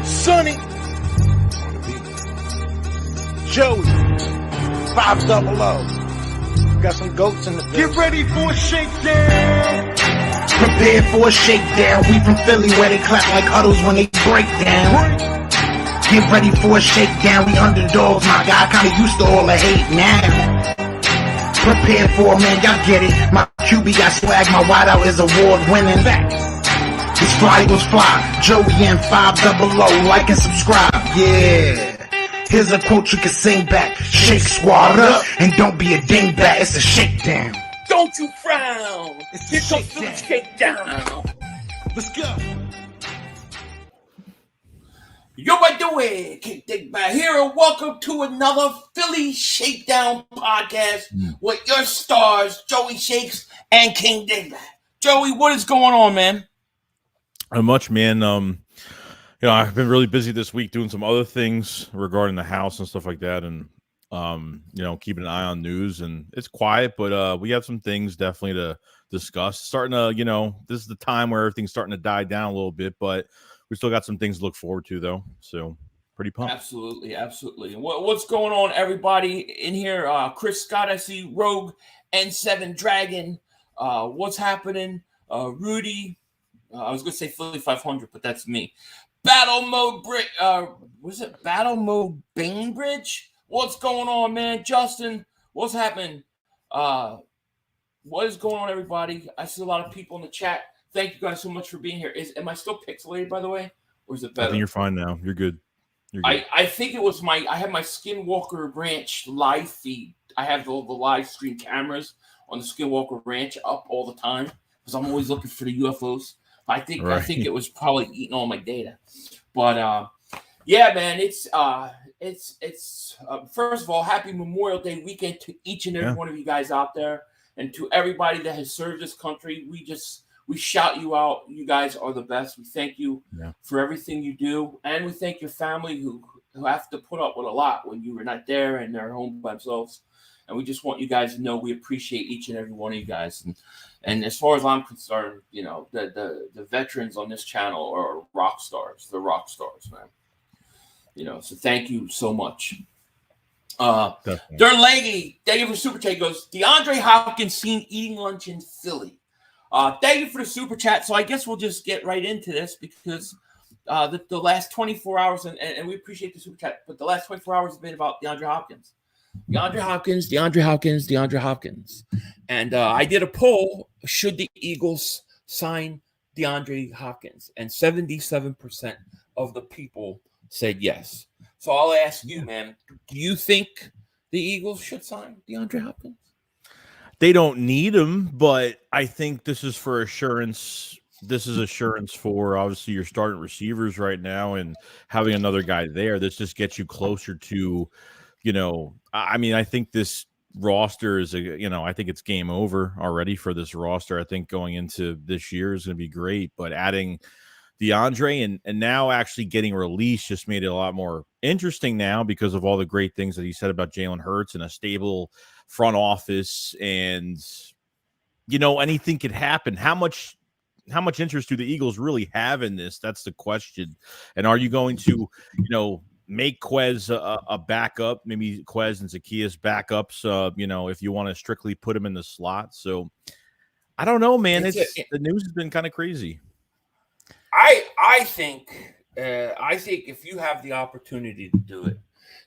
Sonny, Joey, 500. Got some goats in the building. Get ready for a shakedown. Prepare for a shakedown. We from Philly where they clap like huddles when they break down. Get ready for a shakedown. We underdogs, my guy. Kinda used to all the hate now. Prepare for it, man. Y'all get it. My QB got swag. My wideout is award winning. This fly was fly. Joey and 500. Like and subscribe. Yeah. Here's a quote you can sing back. Shake squad up and don't be a dingbat. It's a shakedown. Don't you frown. Here comes the shakedown. Let's go. Yo, by the way, Dingbat here, and welcome to another Philly Shakedown podcast with your stars, Joey Shakes and King Dingbat. Joey, what is going on, man? Not much, man. I've been really busy this week doing some other things regarding the house and stuff like that, and keeping an eye on news. And it's quiet, but we have some things definitely to discuss. Starting to, this is the time where everything's starting to die down a little bit, but we still got some things to look forward to, though. So pretty pumped. Absolutely. And what's going on, everybody in here? Chris Scott, I see Rogue N7 Dragon. What's happening? Rudy. I was going to say Philly 500, but that's me. Battle Mode Battle Mode Bainbridge? What's going on, man? Justin, what's happening? What is going on, everybody? I see a lot of people in the chat. Thank you guys so much for being here. Am I still pixelated, by the way? Or is it better? I think you're fine now. You're good. I think it was I have my Skinwalker Ranch live feed. I have the live stream cameras on the Skinwalker Ranch up all the time because I'm always looking for the UFOs. I think it was probably eating all my data, but yeah, man, it's first of all, happy Memorial Day weekend to each and every one of you guys out there, and to everybody that has served this country. We shout you out. You guys are the best. We thank you for everything you do, and we thank your family who have to put up with a lot when you were not there and they're home by themselves. And we just want you guys to know we appreciate each and every one of you guys. And as far as I'm concerned, the veterans on this channel are rock stars. They're rock stars, man. So thank you so much. Derleggy, thank you for super chat. Goes, Deandre Hopkins seen eating lunch in Philly. Thank you for the super chat. So I guess we'll just get right into this because the last 24 hours, and we appreciate the super chat, but the last 24 hours has been about DeAndre Hopkins. DeAndre Hopkins. And I did a poll, should the Eagles sign DeAndre Hopkins? And 77% of the people said yes. So I'll ask you, man, do you think the Eagles should sign DeAndre Hopkins? They don't need him, but I think this is for assurance. This is assurance for obviously your starting receivers right now, and having another guy there. This just gets you closer to, I think this roster is I think it's game over already for this roster. I think going into this year is going to be great, but adding DeAndre and now actually getting released just made it a lot more interesting now because of all the great things that he said about Jalen Hurts and a stable front office, and anything could happen. How much interest do the Eagles really have in this? That's the question. And are you going to make Quez a backup, maybe Quez and Zacchaeus backups, if you want to strictly put him in the slot? So I don't know, man. The news has been kind of crazy. I think if you have the opportunity to do it,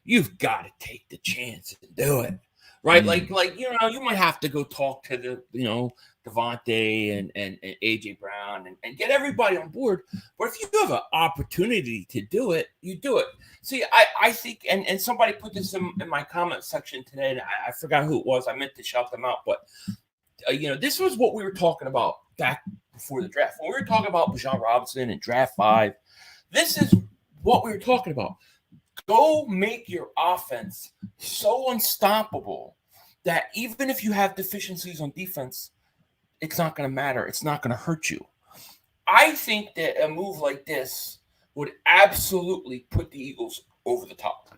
you've got to take the chance and do it, right? You might have to go talk to the Devontae and AJ Brown and get everybody on board. But if you have an opportunity to do it, you do it. See, I think, and somebody put this in my comment section today, and I forgot who it was. I meant to shout them out, but this was what we were talking about back before the draft. When we were talking about Bijan Robinson and draft 5, this is what we were talking about. Go make your offense so unstoppable that even if you have deficiencies on defense, it's not going to matter. It's not going to hurt you. I think that a move like this would absolutely put the Eagles over the top.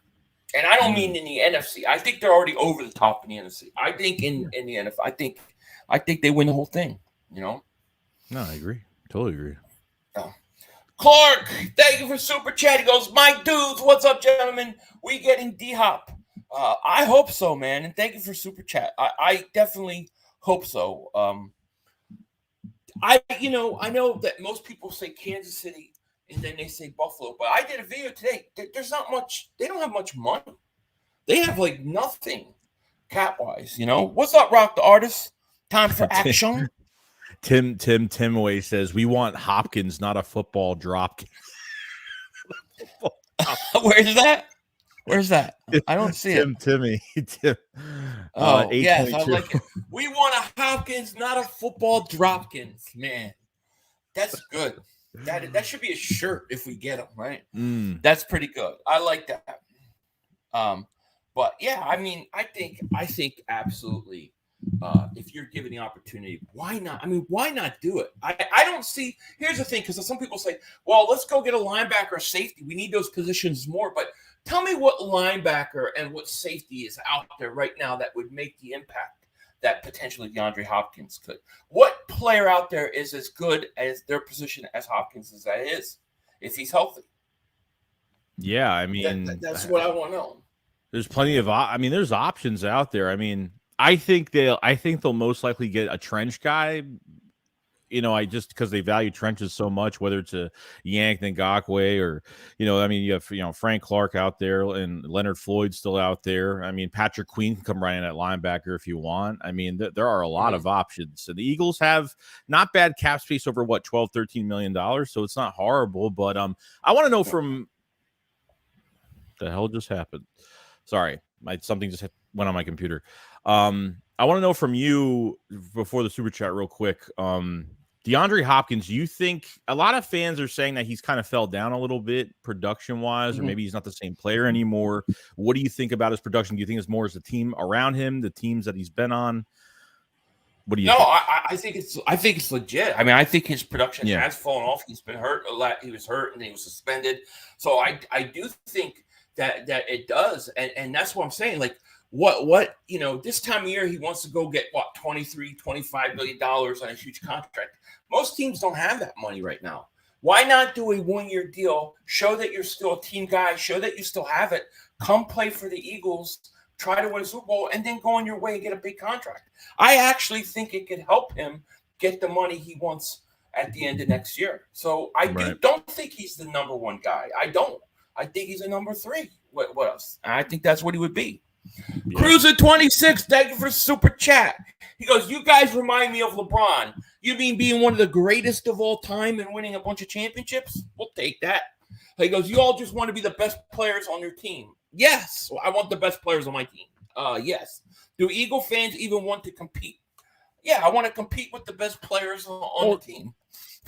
And I don't mean in the NFC. I think they're already over the top in the NFC. I think in the NFL, I think they win the whole thing, No, I agree. Totally agree. Clark, thank you for super chat. He goes, my dudes, what's up, gentlemen? We getting D-Hop. I hope so, man. And thank you for super chat. I definitely hope so. I know that most people say Kansas City and then they say Buffalo, but I did a video today. There's not much. They don't have much money. They have like nothing cap-wise, What's up, Rock the Artist? Time for action. Tim Timway says, we want Hopkins, not a football drop. Where's that? Where's that? I don't see it. Tim. Oh, yes, I like it. We want a Hopkins, not a football dropkins, man. That's good. That should be a shirt if we get him, right? That's pretty good. I like that. But yeah, I mean, I think absolutely. If you're given the opportunity, why not? I mean, why not do it? I don't see. Here's the thing, because some people say, well, let's go get a linebacker or safety. We need those positions more. But tell me what linebacker and what safety is out there right now that would make the impact that potentially DeAndre Hopkins could. What player out there is as good as their position as Hopkins as that is, if he's healthy? Yeah, I mean, that's what I want to know. There's plenty of. I mean, there's options out there. I mean, I think they'll most likely get a trench guy. I just because they value trenches so much, whether it's a Yank Ngakwe or, I mean, you have, Frank Clark out there and Leonard Floyd still out there. I mean, Patrick Queen can come right in at linebacker if you want. I mean, there are a lot of options. So the Eagles have not bad cap space over $12-13 million. So it's not horrible, but I want to know from the hell just happened. Sorry, something just went on my computer. I want to know from you before the super chat real quick. DeAndre Hopkins, you think a lot of fans are saying that he's kind of fell down a little bit production-wise, or maybe he's not the same player anymore. What do you think about his production? Do you think it's more as the team around him, the teams that he's been on? What do you think? I think it's legit. I mean, I think his production has fallen off. He's been hurt a lot. He was hurt and he was suspended. So I do think that it does. And that's what I'm saying. Like, what this time of year he wants to go get $23-25 million on a huge contract. Most teams don't have that money right now. Why not do a 1-year deal? Show that you're still a team guy. Show that you still have it. Come play for the Eagles. Try to win a Super Bowl, and then go on your way and get a big contract. I actually think it could help him get the money he wants at the end of next year. So I don't think he's the number one guy. I don't. I think he's a number 3. What else? I think that's what he would be. Yeah. Cruiser26, thank you for super chat. He goes, you guys remind me of LeBron. You mean being one of the greatest of all time and winning a bunch of championships? We'll take that. He goes, you all just want to be the best players on your team. Yes, I want the best players on my team. Yes. Do Eagle fans even want to compete? Yeah, I want to compete with the best players on the team.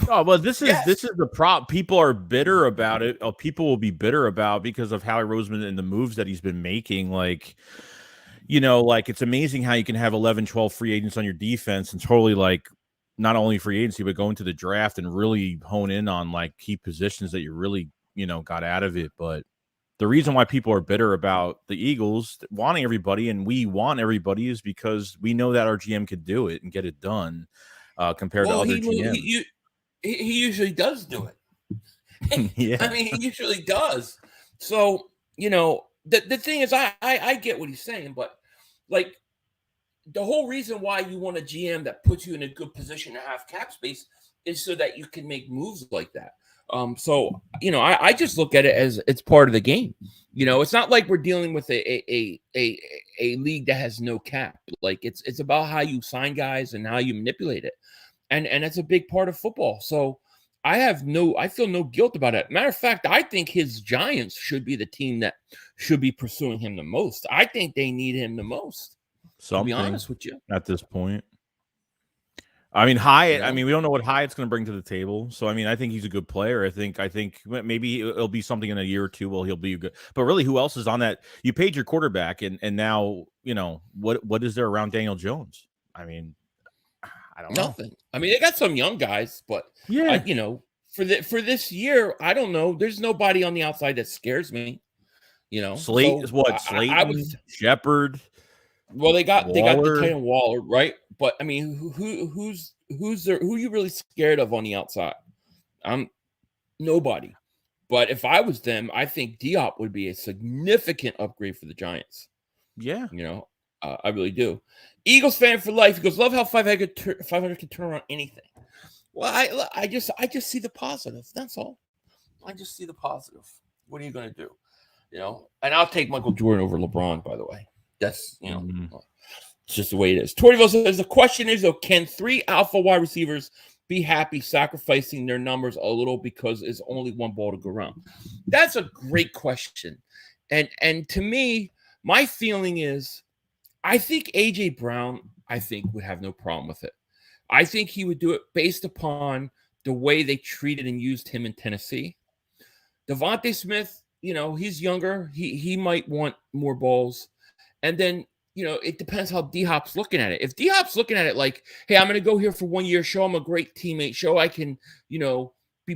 Oh, well, this is the problem. People are bitter about it. People will be bitter about because of Howie Roseman and the moves that he's been making. Like, it's amazing how you can have 11, 12 free agents on your defense and totally not only free agency, but go into the draft and really hone in on key positions that you really, got out of it. But the reason why people are bitter about the Eagles wanting everybody and we want everybody is because we know that our GM could do it and get it done compared to other GMs. He usually does do it. Yeah. I mean, he usually does. So, the thing is, I get what he's saying, but the whole reason why you want a GM that puts you in a good position to have cap space is so that you can make moves like that. So, I just look at it as it's part of the game. It's not like we're dealing with a league that has no cap. It's about how you sign guys and how you manipulate it. And that's a big part of football. So I feel no guilt about it. Matter of fact, I think his Giants should be the team that should be pursuing him the most. I think they need him the most. To be honest with you. At this point. I mean, Hyatt, we don't know what Hyatt's going to bring to the table. So, I think he's a good player. I think maybe it'll be something in a year or two. Well, he'll be good. But really, who else is on that? You paid your quarterback, and now, what is there around Daniel Jones? I don't know. Nothing. They got some young guys, but yeah, for this year, I don't know. There's nobody on the outside that scares me. Slate is what? Slayton, Shepard. Well, they got Waller. the Taylor Waller, right? But who's there? Who are you really scared of on the outside? Nobody. But if I was them, I think Diop would be a significant upgrade for the Giants. Yeah. I really do. Eagles fan for life. He goes, love how 500 can turn around anything. Well, I just see the positive. That's all. I just see the positive. What are you going to do? And I'll take Michael Jordan over LeBron, by the way. That's, it's just the way it is. Tortyville says, the question is, though, can 3 alpha wide receivers be happy sacrificing their numbers a little because there's only one ball to go around? That's a great question. And to me, my feeling is, I think A.J. Brown, would have no problem with it. I think he would do it based upon the way they treated and used him in Tennessee. Devontae Smith, he's younger. He might want more balls. And then, it depends how D-Hop's looking at it. If D-Hop's looking at it like, hey, I'm going to go here for 1 year, show I'm a great teammate, show I can,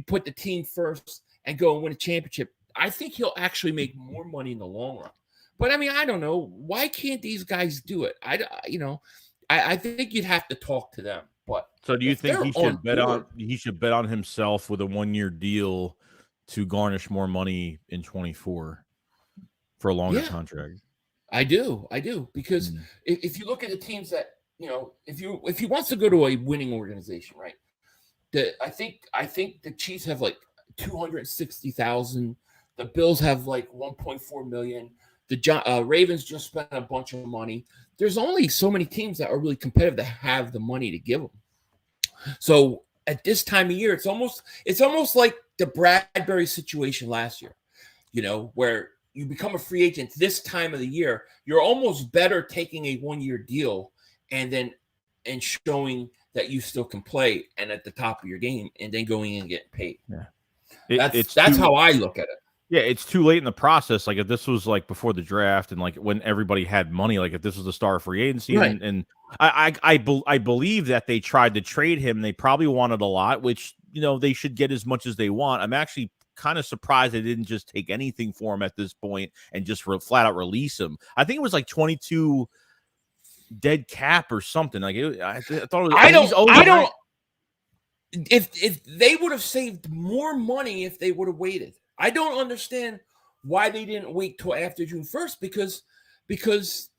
put the team first and go and win a championship, I think he'll actually make more money in the long run. But, I don't know. Why can't these guys do it? I think you'd have to talk to them. But so do you think he should bet on himself with a 1 year deal to garnish more money in 24 for a longer contract? I do because if you look at the teams that if he wants to go to a winning organization, right? I think the Chiefs have like 260,000. The Bills have like 1.4 million. The Ravens just spent a bunch of money. There's only so many teams that are really competitive that have the money to give them. So at this time of year, it's almost like the Bradbury situation last year, where you become a free agent this time of the year. You're almost better taking a 1 year deal and showing that you still can play and at the top of your game and then going in and getting paid. Yeah. That's how I look at it. Yeah, it's too late in the process. Like if this was like before the draft and like when everybody had money, like if this was the start of free agency, right. and I believe that they tried to trade him. They probably wanted a lot, which they should get as much as they want. I'm actually kind of surprised they didn't just take anything for him at this point and just flat out release him. I think it was like 22 dead cap or something. Like I thought it was. I don't. If they would have saved more money if they would have waited. I don't understand why they didn't wait till after June 1st because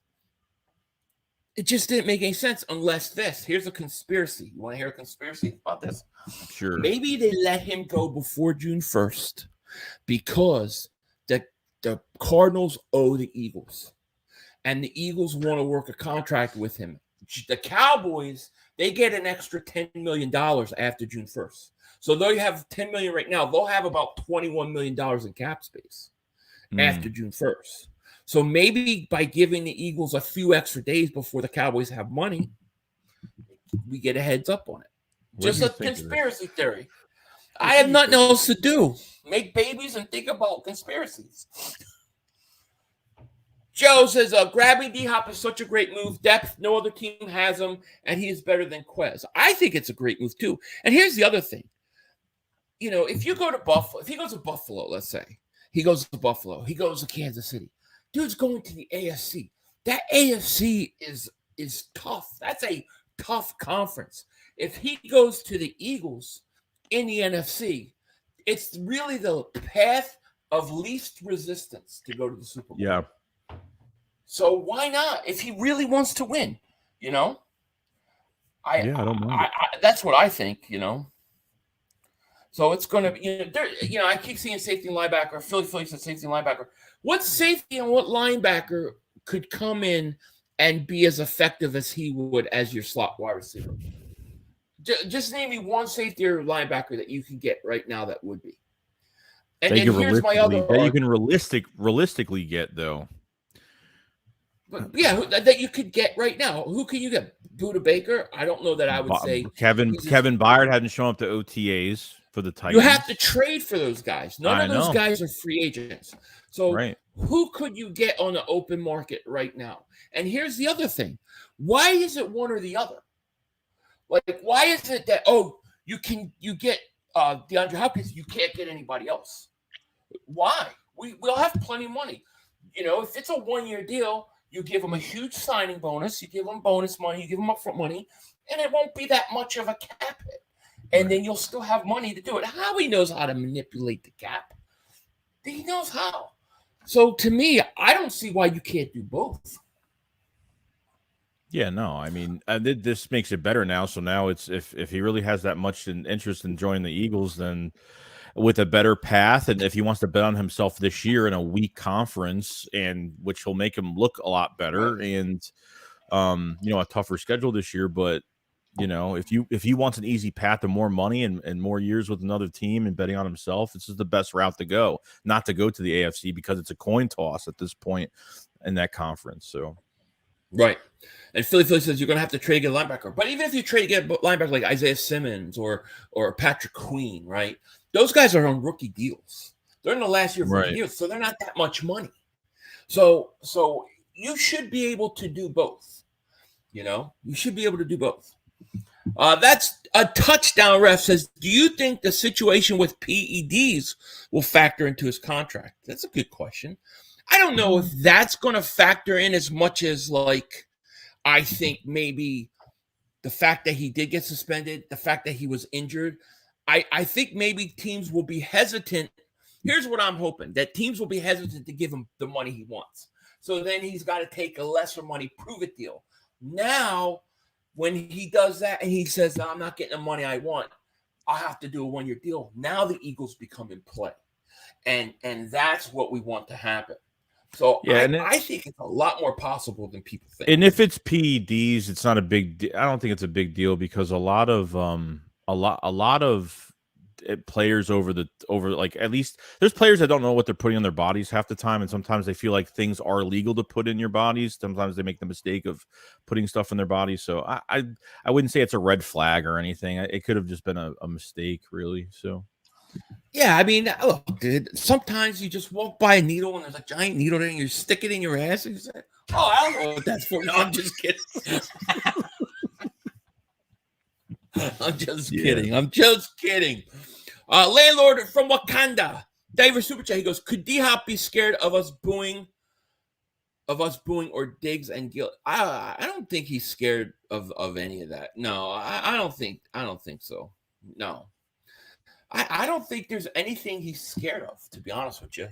it just didn't make any sense unless this. Here's a conspiracy. You want to hear a conspiracy about this? Sure. Maybe they let him go before June 1st because the Cardinals owe the Eagles. And the Eagles want to work a contract with him. The Cowboys, they get an extra $10 million after June 1st. So though you have $10 million right now, they'll have about $21 million in cap space after June 1st. So maybe by giving the Eagles a few extra days before the Cowboys have money, we get a heads up on it. Just a conspiracy theory. I have nothing else to do. Make babies and think about conspiracies. Joe says, grabbing D-Hop is such a great move. Depth, no other team has him, and he is better than Quez. I think it's a great move, too. And here's the other thing. If you go to Buffalo, if he goes to Buffalo, let's say, he goes to Buffalo, he goes to Kansas City. Dude's going to the AFC. That AFC is tough. That's a tough conference. If he goes to the Eagles in the NFC, it's really the path of least resistance to go to the Super Bowl. Yeah. So why not? If he really wants to win, I don't know. That's what I think, So it's going to be, I keep seeing safety and linebacker. Philly said safety and linebacker. What safety and what linebacker could come in and be as effective as he would as your slot wide receiver? Just name me one safety or linebacker that you can get right now that would be. And then here's my other that you can realistically get, though. But yeah, that you could get right now. Who can you get? Buda Baker? I don't know that I would say. Kevin Byard hadn't shown up to OTAs for the Titans. You have to trade for those guys. None of those guys are free agents. So who could you get on the open market right now? And here's the other thing. Why is it one or the other? Like, why is it that, you get DeAndre Hopkins, you can't get anybody else? Why? We'll have plenty of money. If it's a 1 year deal, you give them a huge signing bonus, you give them bonus money, you give them upfront money, and it won't be that much of a cap hit. and then you'll still have money to do it. Howie knows how to manipulate the cap. He knows how. So to me, I don't see why you can't do both. Yeah, no, I mean, this makes it better now. So now it's if he really has that much interest in joining the Eagles, then with a better path, and if he wants to bet on himself this year in a weak conference, and which will make him look a lot better, and a tougher schedule this year, but if he wants an easy path to more money and more years with another team and betting on himself, this is the best route to go. Not to go to the AFC because it's a coin toss at this point in that conference. So, right. And Philly says you're going to have to trade a linebacker. But even if you trade to get a linebacker like Isaiah Simmons or Patrick Queen, right? Those guys are on rookie deals. They're in the last year of rookie deals, so they're not that much money. So you should be able to do both. You should be able to do both. That's a touchdown. Ref says, do you think the situation with PEDs will factor into his contract? That's a good question. I don't know if that's going to factor in as much as, like, I think maybe the fact that he did get suspended, the fact that he was injured. I think maybe teams will be hesitant. Here's what I'm hoping, that teams will be hesitant to give him the money he wants. So then he's got to take a lesser money prove-it deal. Now, when he does that and he says, I'm not getting the money I want, I'll have to do a one-year deal. Now the Eagles become in play. And that's what we want to happen. So I think it's a lot more possible than people think. And if it's PEDs, it's not a big I don't think it's a big deal because a lot of players over like, at least there's players that don't know what they're putting on their bodies half the time, and sometimes they feel like things are legal to put in your bodies. Sometimes they make the mistake of putting stuff in their bodies. So I wouldn't say it's a red flag or anything. It could have just been a mistake, really. So yeah, I mean, look, dude, sometimes you just walk by a needle and there's a giant needle there and you stick it in your ass and you say, oh, I don't know what that's for. No, I'm just kidding. I'm just kidding. Landlord from Wakanda, David Super Chat, he goes, could D-Hop be scared of us booing or Diggs and Gill? I don't think he's scared of any of that. No, I don't think so. No. I don't think there's anything he's scared of, to be honest with you,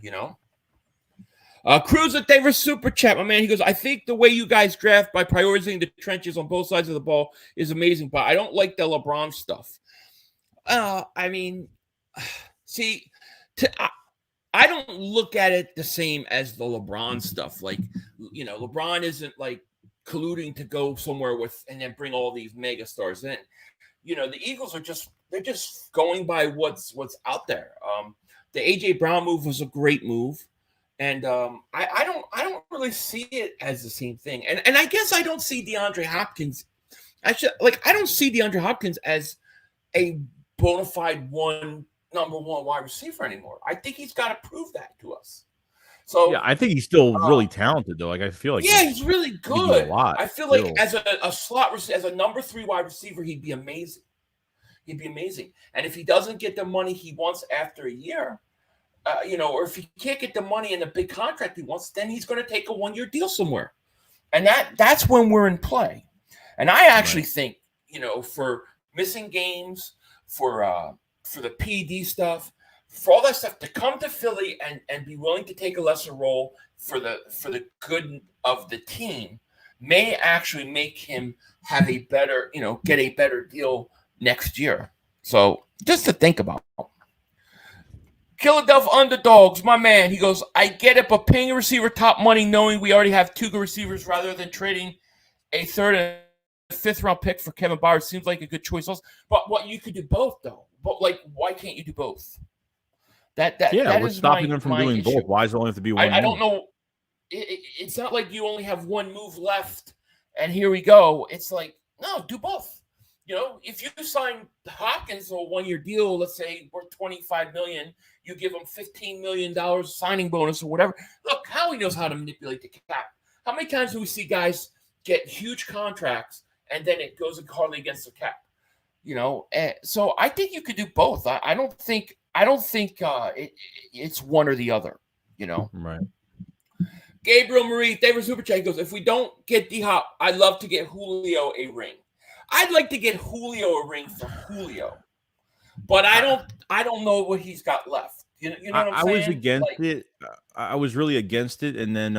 Cruz at David Super Chat, my man, he goes, I think the way you guys draft by prioritizing the trenches on both sides of the ball is amazing, but I don't like the LeBron stuff. I mean, see, I don't look at it the same as the LeBron stuff. Like, LeBron isn't like colluding to go somewhere with and then bring all these mega stars in. The Eagles they're just going by what's out there. The AJ Brown move was a great move. And I don't really see it as the same thing. And I guess I don't see DeAndre Hopkins. I don't see DeAndre Hopkins as a bona fide number one wide receiver anymore. I think he's got to prove that to us. So yeah, I think he's still really talented though. Like I feel like he's really good. I feel still. Like as a slot as a number 3 wide receiver, he'd be amazing. And if he doesn't get the money he wants after a year, or if he can't get the money in the big contract he wants, then he's going to take a one-year deal somewhere. And that's when we're in play. And I actually think, for missing games, for the PD stuff, for all that stuff, to come to Philly and be willing to take a lesser role for the good of the team may actually make him have a better, get a better deal next year. So just to think about. Philadelphia Underdogs, my man, he goes, I get it, but paying a receiver top money knowing we already have 2 good receivers rather than trading a 3rd and 5th round pick for Kevin Byard seems like a good choice. But what you could do both though. But why can't you do both? That what's stopping them from doing issue. Both? Why does it only have to be one? I don't know. It's not like you only have one move left and here we go. It's like, no, do both. If you sign Hopkins to a one-year deal, let's say worth $25 million, you give him $15 million signing bonus or whatever. Look, Howie knows how to manipulate the cap. How many times do we see guys get huge contracts and then it goes hardly against the cap? So I think you could do both. I don't think it's one or the other. Right. Gabriel Marie, David Super Chat goes, if we don't get D-Hop, I'd love to get Julio a ring. I'd like to get Julio a ring for Julio. but I don't know what he's got left. You know what I'm saying? I was against it. I was really against it, and then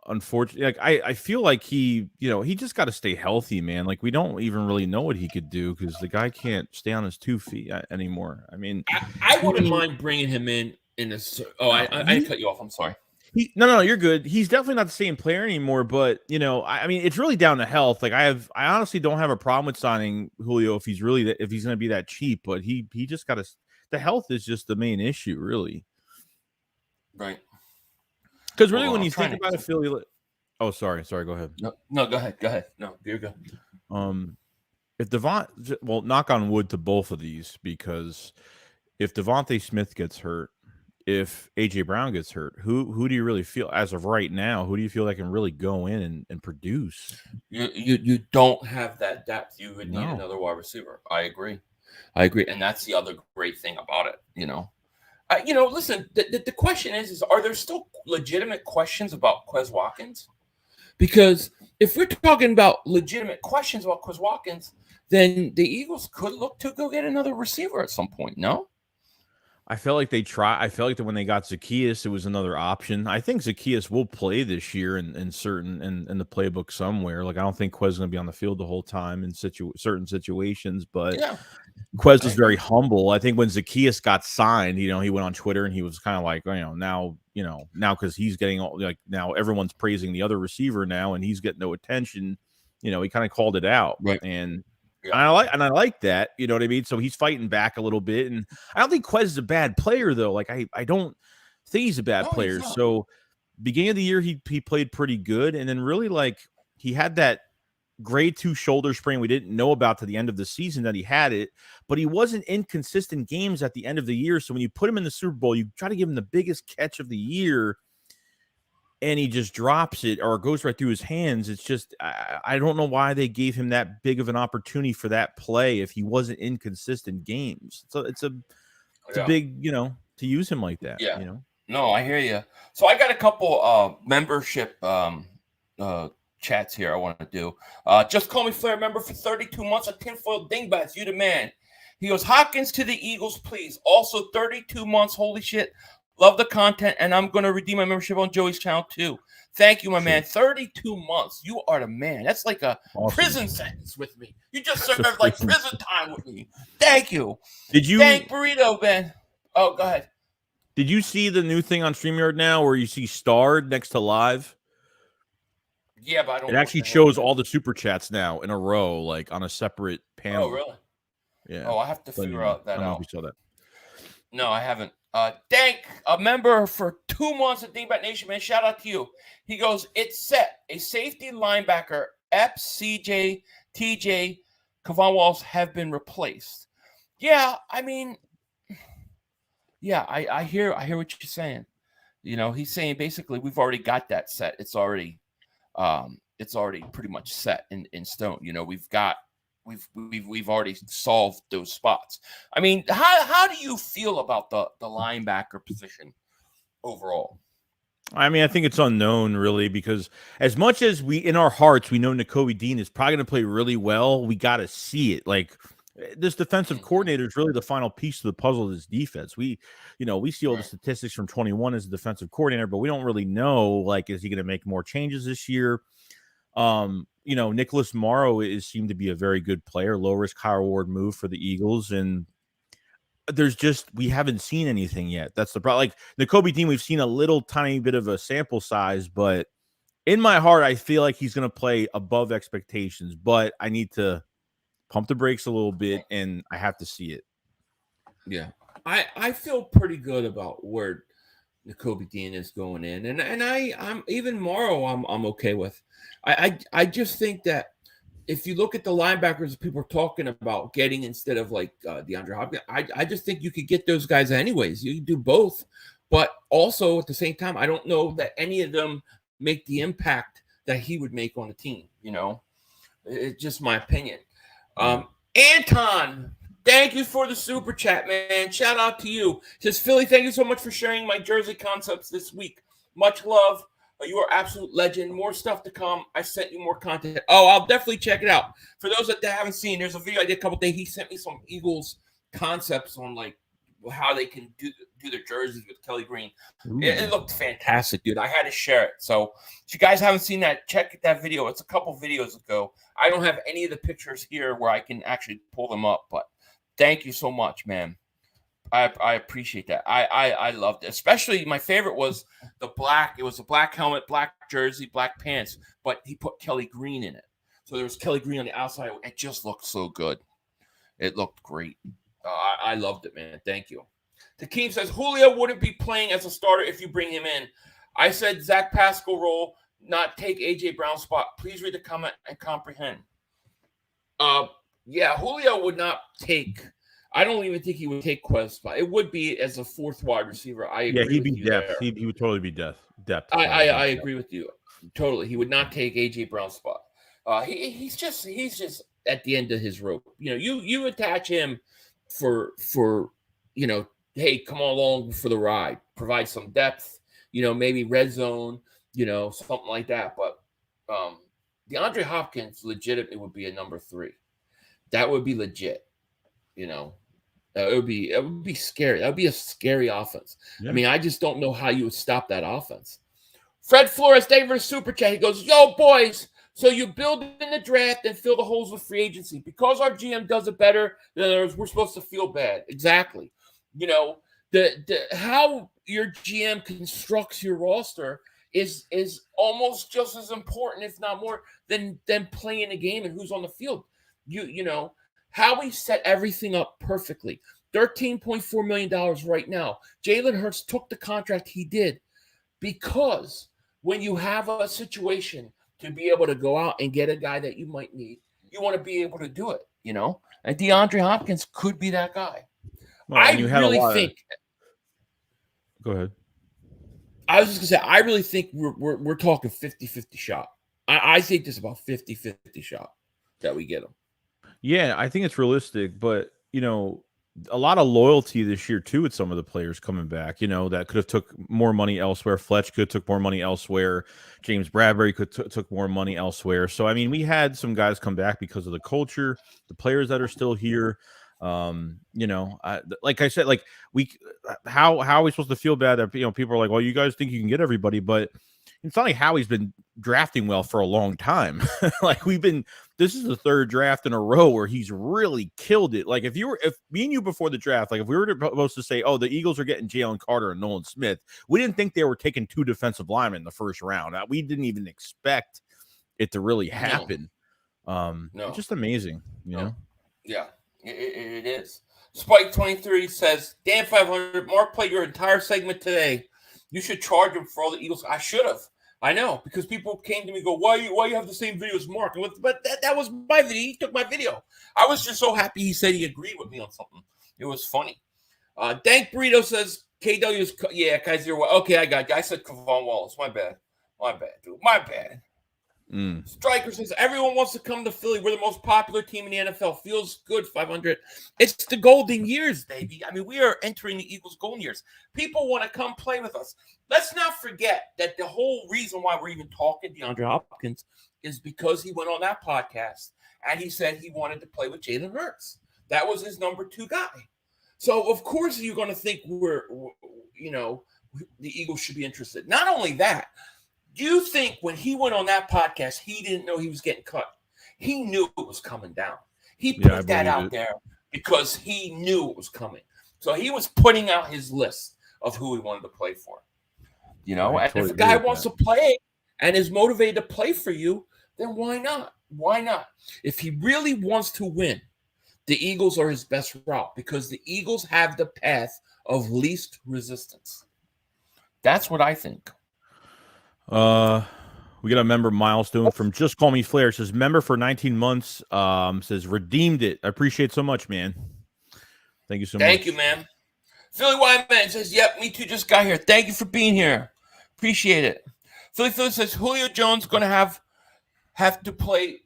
unfortunately, like I feel like he just got to stay healthy, man. Like we don't even really know what he could do because the guy can't stay on his 2 feet anymore. I mean, I wouldn't mind bringing him in a. Oh, I cut you off. I'm sorry. No, you're good. He's definitely not the same player anymore. But I mean, it's really down to health. Like I honestly don't have a problem with signing Julio if he's going to be that cheap. But he just got to. The health is just the main issue, really. Right. Because really, when you think about it, Philly. Oh, sorry. Go ahead. No, go ahead. No, you're good. If well, knock on wood to both of these, because if Devontae Smith gets hurt, if AJ Brown gets hurt, who do you really feel as of right now? Who do you feel that can really go in and produce? You don't have that depth. You would need another wide receiver. I agree, and that's the other great thing about it. Listen. The question is are there still legitimate questions about Quez Watkins? Because if we're talking about legitimate questions about Quez Watkins, then the Eagles could look to go get another receiver at some point. No. I felt like they try. I felt like that when they got Zaccheaus, it was another option. I think Zaccheaus will play this year in the playbook somewhere. Like I don't think Quez is going to be on the field the whole time in certain situations, but Quez was very humble. I think when Zaccheaus got signed, he went on Twitter and he was kind of like, now because he's getting now everyone's praising the other receiver now and he's getting no attention. He kind of called it out, right? And I like that, you know what I mean? So he's fighting back a little bit. And I don't think Quez is a bad player, though. Like, I don't think he's a bad player. So beginning of the year, he played pretty good. And then really, like, he had that grade 2 shoulder sprain we didn't know about to the end of the season that he had it. But he wasn't in consistent games at the end of the year. So when you put him in the Super Bowl, you try to give him the biggest catch of the year. And he just drops it or goes right through his hands. It's just, I don't know why they gave him that big of an opportunity for that play if he wasn't in consistent games. So it's a big, to use him like that. Yeah. No, I hear you. So I got a couple membership chats here I want to do. Just Call Me Flair member for 32 months of tinfoil dingbats. You the man. He goes, Hopkins to the Eagles, please. Also 32 months. Holy shit. Love the content, and I'm going to redeem my membership on Joey's channel, too. Thank you, my man. 32 months. You are the man. That's like a prison sentence with me. You just served like prison time with me. Thank you. Thank Burrito, Ben. Oh, go ahead. Did you see the new thing on StreamYard now where you see starred next to live? Yeah, but I don't. It actually shows all the super chats now in a row, like on a separate panel. Oh, really? Yeah. Oh, I have to figure out that I don't know out. if you saw that. No, I haven't. Dank, a member for 2 months of Dingbat Nation, man. Shout out to you. He goes, it's set. A safety linebacker, Epps, CJ, TJ, Kavon Walls have been replaced. Yeah, I mean, I hear what you're saying. He's saying basically we've already got that set. It's already pretty much set in stone. We've already solved those spots. I mean, how do you feel about the linebacker position overall? I mean, I think it's unknown, really, because as much as we, in our hearts, we know Nakobe Dean is probably going to play really well, we got to see it. Like, this defensive coordinator is really the final piece of the puzzle of this defense. We see all the statistics from 21 as a defensive coordinator, but we don't really know, like, is he going to make more changes this year? Nicholas Morrow seemed to be a very good player, low risk, high reward move for the Eagles. And we haven't seen anything yet. That's the problem. Like Nakobe Dean, we've seen a little tiny bit of a sample size, but in my heart, I feel like he's going to play above expectations, but I need to pump the brakes a little bit and I have to see it. Yeah. I feel pretty good about where Nakobe Dean is going in. And I'm even Morrow, I'm okay with. I just think that if you look at the linebackers that people are talking about getting instead of like Deandre Hopkins, I just think you could get those guys anyways. You can do both. But also at the same time, I don't know that any of them make the impact that he would make on a team. It's just my opinion. Anton, thank you for the super chat, man. Shout out to you. Says, Philly, thank you so much for sharing my jersey concepts this week. Much love. You are absolute legend. More stuff to come. I sent you more content. Oh, I'll definitely check it out. For those that haven't seen, there's a video I did a couple days. He sent me some Eagles concepts on like how they can do their jerseys with Kelly Green. It looked fantastic, dude. I had to share it. So if you guys haven't seen that, check that video. It's a couple videos ago. I don't have any of the pictures here where I can actually pull them up, but thank you so much, man. I appreciate that. I loved it. Especially my favorite was the black. It was a black helmet, black jersey, black pants, but he put Kelly Green in it. So there was Kelly Green on the outside. It just looked so good. It looked great. I loved it, man. Thank you. Takeem says Julio wouldn't be playing as a starter if you bring him in. I said Zach Pascal role, not take AJ Brown's spot. Please read the comment and comprehend. Yeah, Julio would not take. I don't even think he would take Quez's spot. It would be as a fourth wide receiver. I agree. Yeah, he'd be with you depth. there. He would totally be depth. I agree with you totally. He would not take AJ Brown's spot. He's just at the end of his rope. You know, you attach him for you know, hey, come along for the ride, provide some depth, you know, maybe red zone, you know, something like that. But DeAndre Hopkins legitimately would be a number 3. That would be legit, you know. It would be scary. That would be a scary offense. Yeah. I mean, I just don't know how you would stop that offense. Fred Flores, thank you for the super chat. He goes, yo, boys, so you build in the draft and fill the holes with free agency. Because our GM does it better than others, we're supposed to feel bad. Exactly. You know, the how your GM constructs your roster is almost just as important, if not more, than playing a game and who's on the field. You know, how we set everything up perfectly. $13.4 million right now. Jalen Hurts took the contract he did because when you have a situation to be able to go out and get a guy that you might need, you want to be able to do it, you know? And DeAndre Hopkins could be that guy. Well, I really think. Go ahead. I was just going to say, I really think we're talking 50-50 shot. I think there's about 50-50 shot that we get him. Yeah, I think it's realistic, but, you know, a lot of loyalty this year, too, with some of the players coming back, you know, that could have took more money elsewhere. Fletch could have took more money elsewhere. James Bradbury could took more money elsewhere. So, I mean, we had some guys come back because of the culture, the players that are still here. You know, like I said, like how are we supposed to feel bad that, you know, people are like, well, you guys think you can get everybody, but it's not like Howie's been drafting well for a long time. Like this is the 3rd draft in a row where he's really killed it. Like if me and you before the draft, like if we were supposed to say, oh, the Eagles are getting Jalen Carter and Nolan Smith, we didn't think they were taking 2 defensive linemen in the first round. We didn't even expect it to really happen. No. It's just amazing, you know? Yeah, it is. Spike 23 says, Dan 500, Mark played your entire segment today. You should charge him for all the Eagles. I should have. I know, because people came to me and go, why you have the same video as Mark? But that was my video. He took my video. I was just so happy he said he agreed with me on something. It was funny. Dank Burrito says, KW's, yeah, Kaiser. Okay, I got you. I said Kavon Wallace. My bad, dude. My bad. Striker says, everyone wants to come to Philly. We're the most popular team in the NFL. Feels good, 500. It's the golden years, baby. I mean, we are entering the Eagles' golden years. People want to come play with us. Let's not forget that the whole reason why we're even talking DeAndre Hopkins is because he went on that podcast and he said he wanted to play with Jalen Hurts. That was his number 2 guy. So, of course, you're going to think the Eagles should be interested. Not only that, do you think when he went on that podcast, he didn't know he was getting cut? He knew it was coming down. He put that out there because he knew it was coming. So he was putting out his list of who he wanted to play for. You know, and if a guy wants to play and is motivated to play for you, then why not? Why not? If he really wants to win, the Eagles are his best route because the Eagles have the path of least resistance. That's what I think. We got a member milestone from Just Call Me Flair. Says member for 19 months. Says redeemed it. I appreciate so much, man. Thank you so much. Thank you, man. Philly White Man says, yep, me too. Just got here. Thank you for being here. Appreciate it. Philly says Julio Jones going to have to play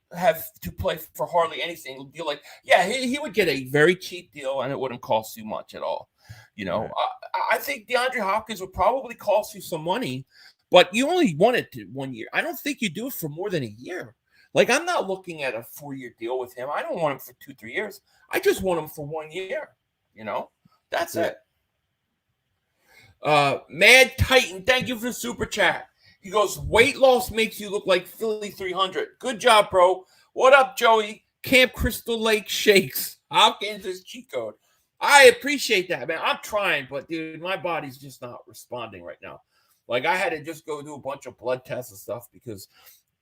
for hardly anything. Deal like, yeah, he would get a very cheap deal and it wouldn't cost you much at all. You know, right. I think DeAndre Hopkins would probably cost you some money. But you only want it to 1 year. I don't think you do it for more than a year. Like, I'm not looking at a 4-year deal with him. I don't want him for 2-3 years. I just want him for 1 year. That's it. Mad Titan, thank you for the super chat. He goes, weight loss makes you look like Philly 300. Good job, bro. What up, Joey? Camp Crystal Lake Shakes. Hopkins is cheat code. I appreciate that, man. I'm trying, but dude, my body's just not responding right now. Like, I had to just go do a bunch of blood tests and stuff because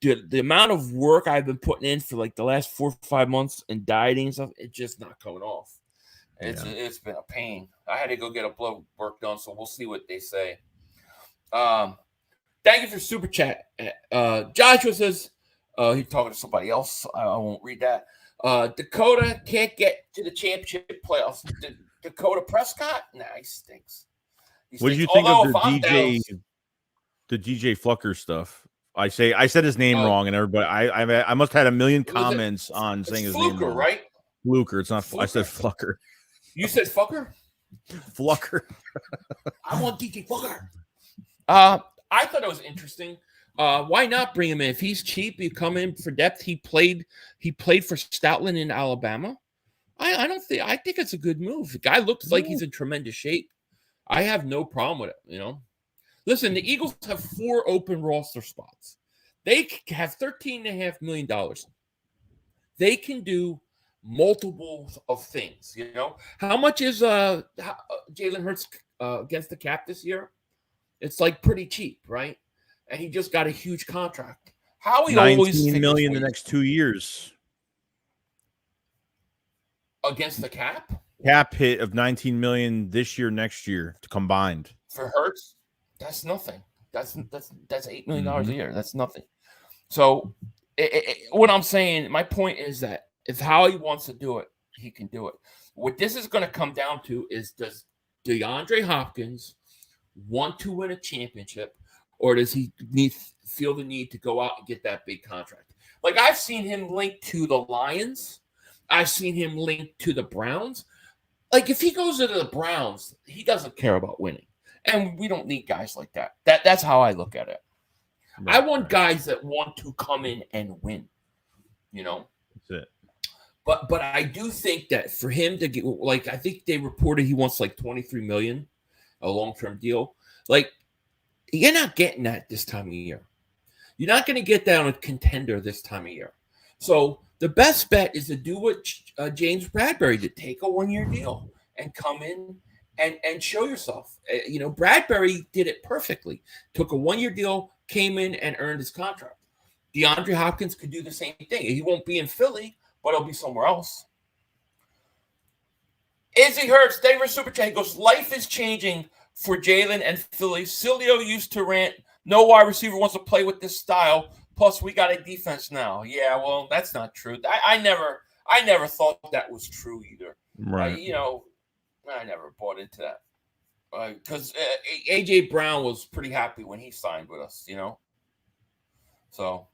the amount of work I've been putting in for like the last 4 or 5 months and dieting and stuff, it's just not coming off. It's been a pain. I had to go get a blood work done, so we'll see what they say. Thank you for super chat. Joshua says he's talking to somebody else. I won't read that. Dakota can't get to the championship playoffs. Dakota Prescott? Nah, he stinks. What did you think of the DJ Flucker stuff? I said his name wrong, and everybody I must have had a million comments on saying his name wrong. Right? Fluker. It's not. Fluker. I said Flucker. You said Fucker? Flucker. I want DJ Flucker. I thought it was interesting. Why not bring him in? If he's cheap, you come in for depth. He played for Stoutland in Alabama. I think it's a good move. The guy looks like he's in tremendous shape. I have no problem with it, Listen, the Eagles have 4 open roster spots. They have $13.5 million. They can do multiple of things, How much is Jalen Hurts against the cap this year? It's like pretty cheap, right? And he just got a huge contract. Howie always $19 million the next 2 years against the cap. Cap hit of $19 million this year, next year combined for Hurts. That's nothing. That's $8 million a year. That's nothing. So, what I'm saying, my point is that if Howie wants to do it, he can do it. What this is going to come down to is, does DeAndre Hopkins want to win a championship, or does he feel the need to go out and get that big contract? Like, I've seen him linked to the Lions. I've seen him linked to the Browns. Like, if he goes to the Browns, he doesn't care about winning. And we don't need guys like that. That's how I look at it. Right. I want guys that want to come in and win. That's it. But I do think that for him to get, like, I think they reported he wants like $23 million, a long-term deal. Like, you're not getting that this time of year. You're not going to get that on a contender this time of year. So the best bet is to do what James Bradbury did: take a 1-year deal and come in and show yourself. Bradbury did it perfectly. Took a 1-year deal, came in and earned his contract. DeAndre Hopkins could do the same thing. He won't be in Philly, but he'll be somewhere else. Izzy Hurts, Denver Super Chat, goes, life is changing for Jalen and Philly. Silio used to rant, no wide receiver wants to play with this style. Plus, we got a defense now. Yeah, well, that's not true. I never thought that was true either. Right. I never bought into that. Because A.J. Brown was pretty happy when he signed with us, So,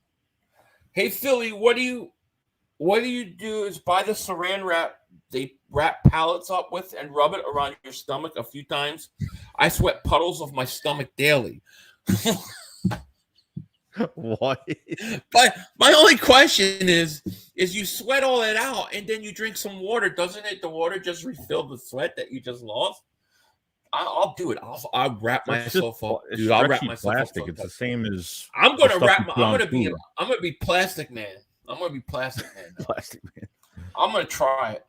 hey, Philly, what do you do is buy the saran wrap they wrap pallets up with and rub it around your stomach a few times. I sweat puddles of my stomach daily. What? But my only question is you sweat all that out and then you drink some water. Doesn't the water just refill the sweat that you just lost? I'll do it. I'll wrap myself up, dude. I'll wrap myself plastic. up. It's the same as I'm gonna be plastic man. I'm gonna be plastic man. Plastic man. I'm gonna try it.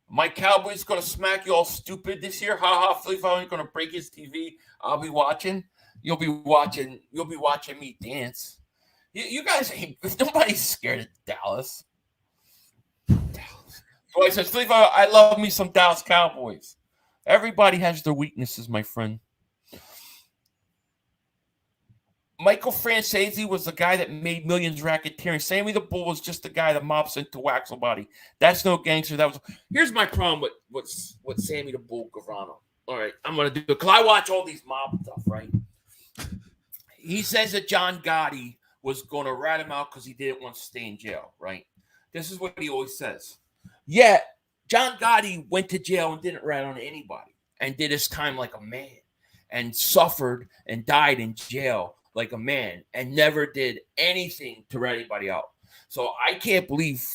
My Cowboys gonna smack you all stupid this year. Ha ha. Philly ain't gonna break his TV. I'll be watching. You'll be watching me dance. You guys ain't. Nobody's scared of Dallas. So I said, Philly, I love me some Dallas Cowboys. Everybody has their weaknesses, my friend. Michael Francesi was the guy that made millions racketeering. Sammy the Bull was just the guy that mops into wax somebody. That's no gangster. Here's my problem with Sammy the Bull Gavrano. All right, I'm gonna do it because I watch all these mob stuff, right? He says that John Gotti was going to rat him out because he didn't want to stay in jail, right? This is what he always says. Yet, John Gotti went to jail and didn't rat on anybody and did his time like a man and suffered and died in jail like a man and never did anything to rat anybody out. So I can't believe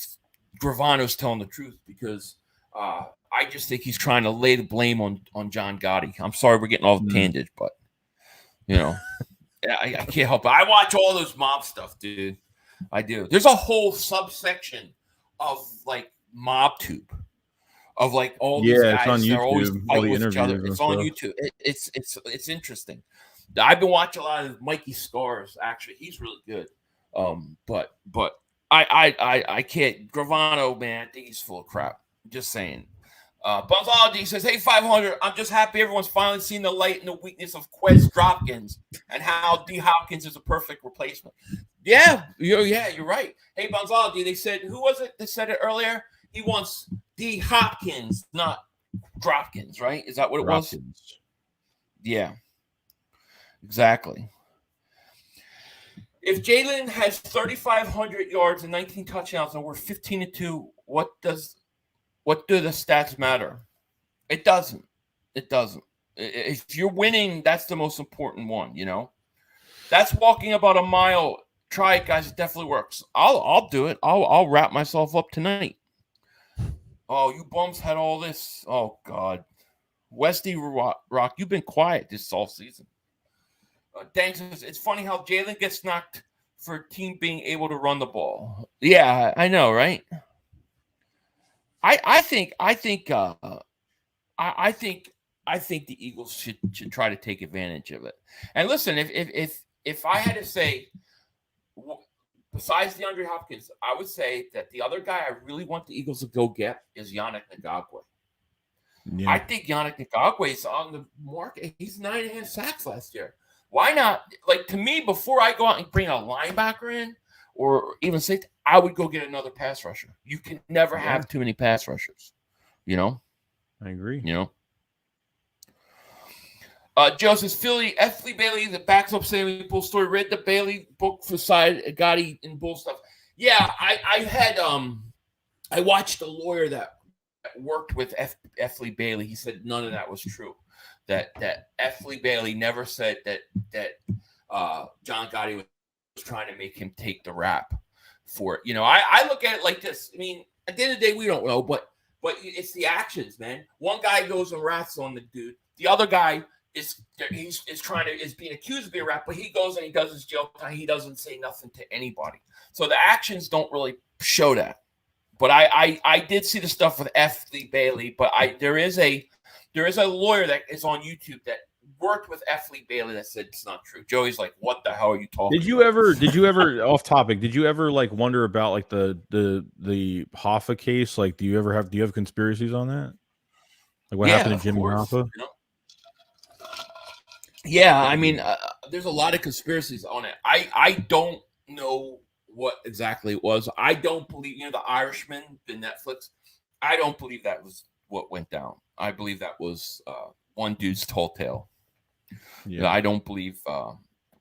Gravano's telling the truth because I just think he's trying to lay the blame on John Gotti. I'm sorry we're getting off tangent, but I can't help it. I watch all those mob stuff, dude. I do. There's a whole subsection of like MobTube of like all these guys. It's on YouTube. They're always fighting with each other. It's on YouTube. It's interesting. I've been watching a lot of Mikey Scars. Actually, he's really good. But I can't. Gravano, man, I think he's full of crap. Just saying. Buzzology says, "Hey, 500. I'm just happy everyone's finally seen the light and the weakness of Quez Dropkins and how D Hopkins is a perfect replacement." Yeah, you're right. Hey, Buzzology, they said, who was it that said it earlier? He wants D Hopkins, not Dropkins, right? Is that what it was? Yeah, exactly. If Jalen has 3,500 yards and 19 touchdowns and we're 15-2, what do the stats matter? It doesn't. It doesn't. If you're winning, that's the most important one, That's walking about a mile. Try it, guys. It definitely works. I'll do it. I'll wrap myself up tonight. Oh, you bums had all this. Oh, God. Westy Rock, you've been quiet this all season. Thanks. It's funny how Jalen gets knocked for a team being able to run the ball. Yeah, I know, right? I think the Eagles should try to take advantage of it. And listen, if I had to say, besides DeAndre Hopkins, I would say that the other guy I really want the Eagles to go get is Yannick Ngakoue. Yeah. I think Yannick Ngakoue is on the market. He's 9.5 sacks last year. Why not? Like, to me, before I go out and bring a linebacker in or even safety, I would go get another pass rusher. You can never have too many pass rushers, I agree. Joe says, Philly, F. Lee Bailey, that backs up Sammy Bull story. Read the Bailey book for side Gotti and Bull stuff. Yeah, I watched a lawyer that worked with F. Lee Bailey. He said none of that was true. That F. Lee Bailey never said that John Gotti was trying to make him take the rap for it. I look at it like this. I mean, at the end of the day, we don't know, but it's the actions, man. One guy goes and rats on the dude. The other guy is being accused of being a rat, but he goes and he does his jail time. He doesn't say nothing to anybody. So the actions don't really show that. But I did see the stuff with F. Lee Bailey, but there is a lawyer that is on YouTube that worked with F. Lee Bailey that said it's not true. Joey's like, what the hell are you talking about? Did you ever off topic, did you ever like wonder about like the Hoffa case? Like, do you have conspiracies on that? Like what happened to Jimmy Hoffa? Yeah, I mean, there's a lot of conspiracies on it. I don't know what exactly it was. I don't believe, the Irishman, the Netflix, I don't believe that was what went down. I believe that was one dude's tall tale. Yeah, I don't believe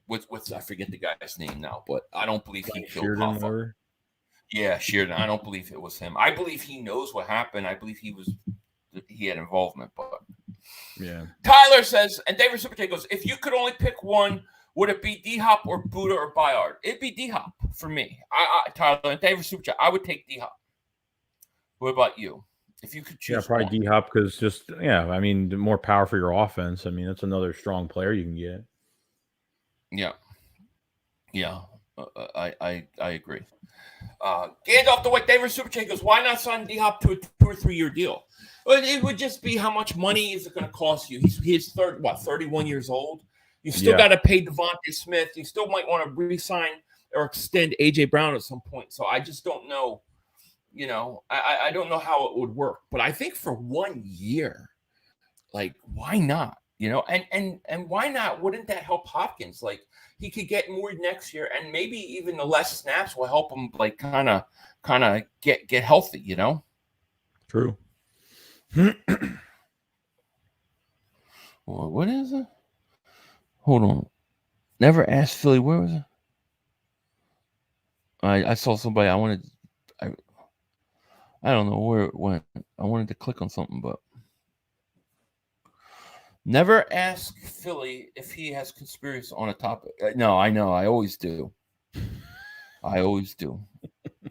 what's I forget the guy's name now, but I don't believe he killed Hoffa. Yeah, Sheridan. I don't believe it was him. I believe he knows what happened. I believe he had involvement, but yeah. Tyler says, and David Supertake goes, if you could only pick one, would it be D-Hop or Buddha or Bayard? It'd be D-Hop for me. Tyler and David Supertake, I would take D-Hop. What about you? If you could choose, yeah, probably D-Hop because I mean, the more power for your offense. I mean, that's another strong player you can get. Yeah, I agree. Gandalf the White David Superchat goes, why not sign D-Hop to a 2 or 3 year deal? Well, it would just be how much money is it going to cost you? He's 31 years old. You still got to pay Devontae Smith. You still might want to re-sign or extend A.J. Brown at some point. So I just don't know. I don't know how it would work. But I think for 1 year, like, why not? And why not? Wouldn't that help Hopkins? Like, he could get more next year, and maybe even the less snaps will help him, like, kind of get healthy. True. Well, what is it? Hold on. Never asked Philly. Where was it? I saw somebody. I don't know where it went. I wanted to click on something, but never ask Philly if he has conspiracy on a topic. No, I know. I always do. I always do.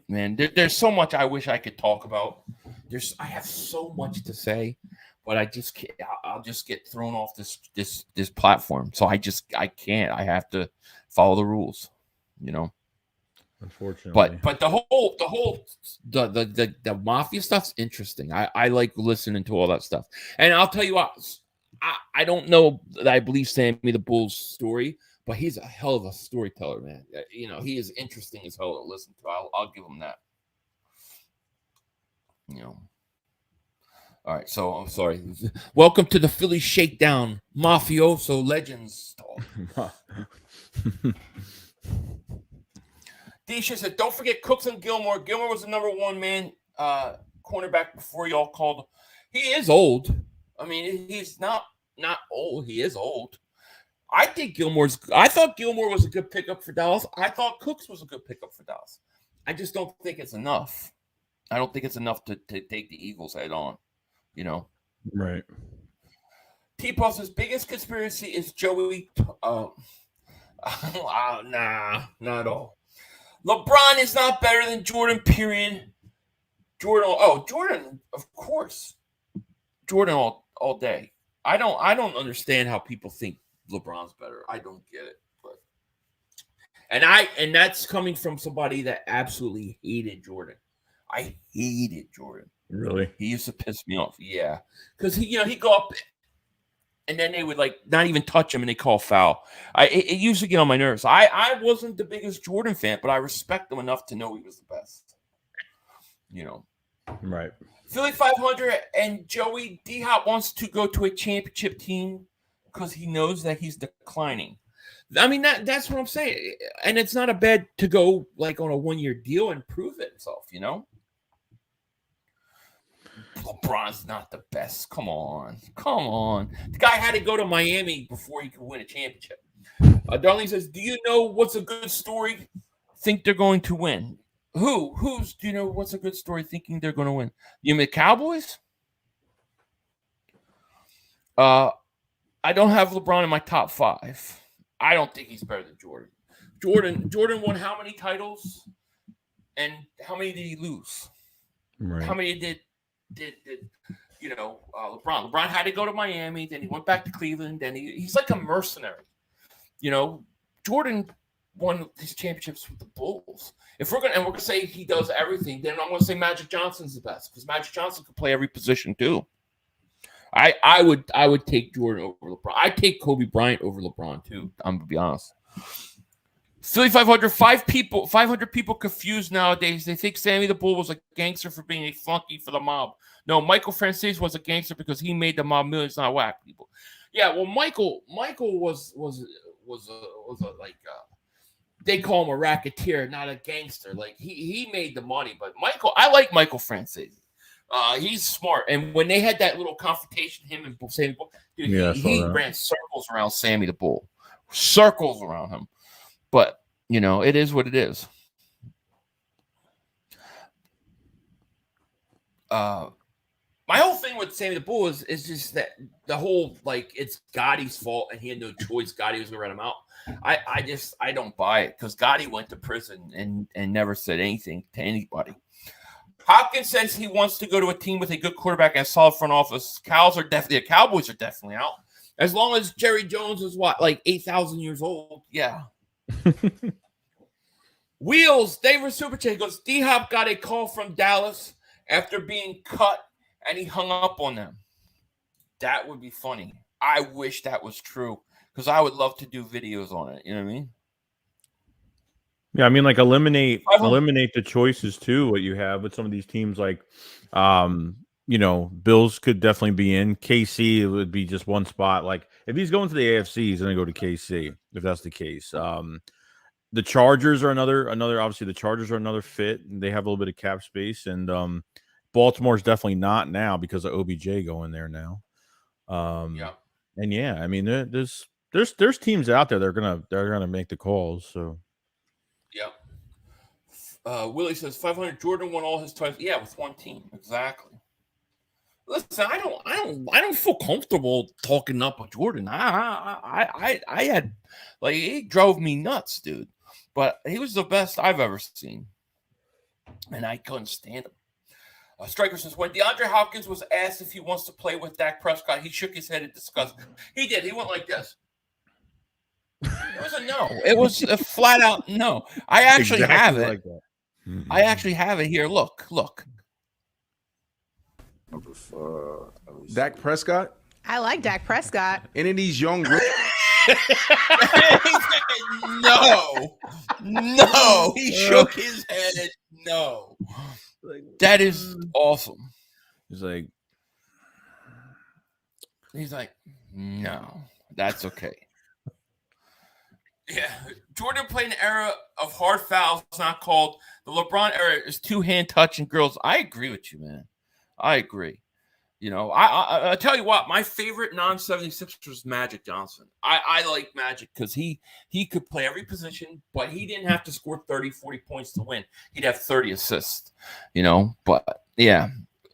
Man, there's so much I wish I could talk about. I have so much to say, but I just can't. I'll just get thrown off this platform. So I can't. I have to follow the rules, you know. Unfortunately, but the mafia stuff's interesting. I like listening to all that stuff, and I'll tell you what. I don't know that I believe Sammy the Bull's story, but he's a hell of a storyteller, man. You know, he is interesting as hell to listen to. I'll give him that. You know. All right, so I'm sorry. Welcome to the Philly Shakedown Mafioso Legends talk. Disha said, don't forget Cooks and Gilmore. Gilmore was the number one man cornerback before y'all called him. He is old. I mean, he's not old. He is old. I thought Gilmore was a good pickup for Dallas. I thought Cooks was a good pickup for Dallas. I just don't think it's enough. I don't think it's enough to take the Eagles head on, you know. Right. T-Pulse's biggest conspiracy is Joey. Nah, not at all. LeBron is not better than Jordan, period. Jordan, of course. Jordan all day. I don't understand how people think LeBron's better. I don't get it. But and that's coming from somebody that absolutely hated Jordan. I hated Jordan. Really? He used to piss me off. Yeah. Because he'd go up and then they would like not even touch him and they call foul. It used to get on my nerves. I wasn't the biggest Jordan fan, but I respect him enough to know he was the best. You know. Right. Philly 500 and Joey D-Hop wants to go to a championship team because he knows that he's declining. I mean, that's what I'm saying. And it's not a bad to go like on a 1-year deal and prove it himself, you know? LeBron's not the best. Come on. The guy had to go to Miami before he could win a championship. Darlene says, do you know what's a good story? Think they're going to win. Do you know what's a good story thinking they're going to win? You mean the Cowboys? I don't have LeBron in my top 5. I don't think he's better than Jordan. Jordan won how many titles? And how many did he lose? Right. How many did LeBron? LeBron had to go to Miami, then he went back to Cleveland, then he's like a mercenary. You know, Jordan won his championships with the Bulls. If we're gonna say he does everything, then I'm gonna say Magic Johnson's the best because Magic Johnson could play every position too. I would take Jordan over LeBron. I'd take Kobe Bryant over LeBron too. I'm gonna be honest. Philly 500, 500 people confused nowadays. They think Sammy the Bull was a gangster for being a flunky for the mob. No, Michael Francis was a gangster because he made the mob millions, not whack people. Yeah, well, Michael was they call him a racketeer, not a gangster. Like he made the money, but I like Michael Francis. He's smart. And when they had that little confrontation, him and Sammy the Bull, dude, he ran circles around Sammy the Bull. Circles around him. But, you know, it is what it is. My whole thing with Sammy the Bull is just that the whole, like, it's Gotti's fault and he had no choice. Gotti was going to run him out. I don't buy it because Gotti went to prison and never said anything to anybody. Hopkins says he wants to go to a team with a good quarterback and a solid front office. Cowboys are definitely out. As long as Jerry Jones is like 8,000 years old. Yeah. Wheels, David Superchat goes, D-Hop got a call from Dallas after being cut and he hung up on them. That would be funny. I wish that was true because I would love to do videos on it. You know what I mean? Yeah, I mean, like eliminate the choices too. What you have with some of these teams, like, Bills could definitely be in. KC, it would be just one spot. Like if he's going to the AFC, he's going to go to KC. If that's the case, the Chargers are another. Obviously, the Chargers are another fit. They have a little bit of cap space, and Baltimore's definitely not now because of OBJ going there now. Yeah, and yeah, I mean, there's teams out there that are gonna make the calls. So. Yeah. Willie says 500. Jordan won all his titles. Yeah, with one team. Exactly. Listen, I don't feel comfortable talking up with Jordan. I had like it drove me nuts, dude. but he was the best I've ever seen, and I couldn't stand him. Striker says, when Deandre Hopkins was asked if he wants to play with Dak Prescott, he shook his head in disgust. He did. He went like this. It was a no. It was a flat out no. I actually have it. Like that. I actually have it here. Look. Dak Prescott? I like Dak Prescott. Any of these young No. He shook his head. No. That is awesome. He's like, no, that's okay. Yeah, Jordan played an era of hard fouls, not called. The LeBron era is two-hand touch and girls. I agree with you, man. I agree. You know, I tell you what, my favorite non-76er was Magic Johnson. I like Magic because he could play every position, but he didn't have to score 30, 40 points to win. He'd have 30 assists, you know. But, yeah,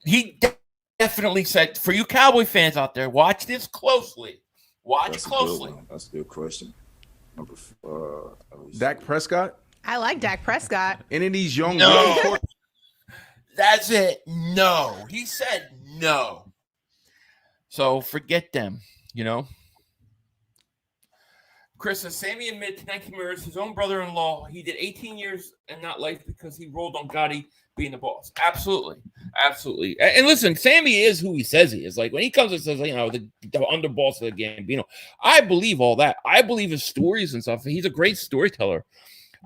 he definitely said, for you Cowboy fans out there, watch this closely. That's a good question. Dak Prescott? I like Dak Prescott. Any of these young No. That's it. No. He said no. So forget them, you know. Chris says, Sammy admitted to 19 mirrors his own brother-in-law. He did 18 years and not life because he rolled on Gotti being the boss. Absolutely. And listen, Sammy is who he says he is. Like, when he comes and says, you know, the underboss of the Gambino, I believe all that. I believe his stories and stuff. He's a great storyteller.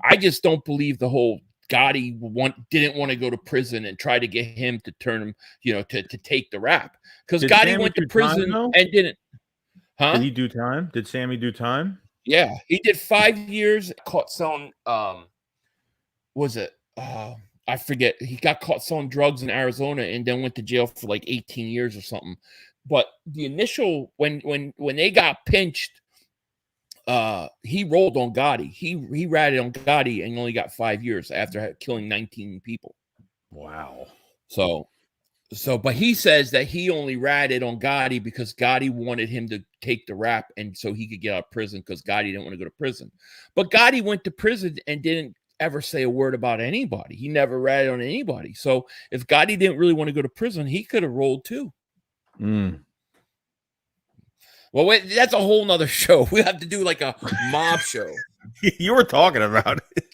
I just don't believe the whole Gotti didn't want to go to prison and try to get him to turn him, you know, to take the rap. Because Gotti went to prison and didn't. Huh? Did he do time? Did Sammy do time? Yeah, he did 5 years. Caught selling. I forget. He got caught selling drugs in Arizona and then went to jail for like 18 years or something. But the initial when they got pinched, he rolled on Gotti. He ratted on Gotti and only got 5 years after killing 19 people. Wow. But he says that he only ratted on Gotti because Gotti wanted him to take the rap and so he could get out of prison because Gotti didn't want to go to prison. But Gotti went to prison and didn't ever say a word about anybody. He never ratted on anybody. So if Gotti didn't really want to go to prison, he could have rolled too. Well, wait, that's a whole nother show. We have to do like a mob show. You were talking about it.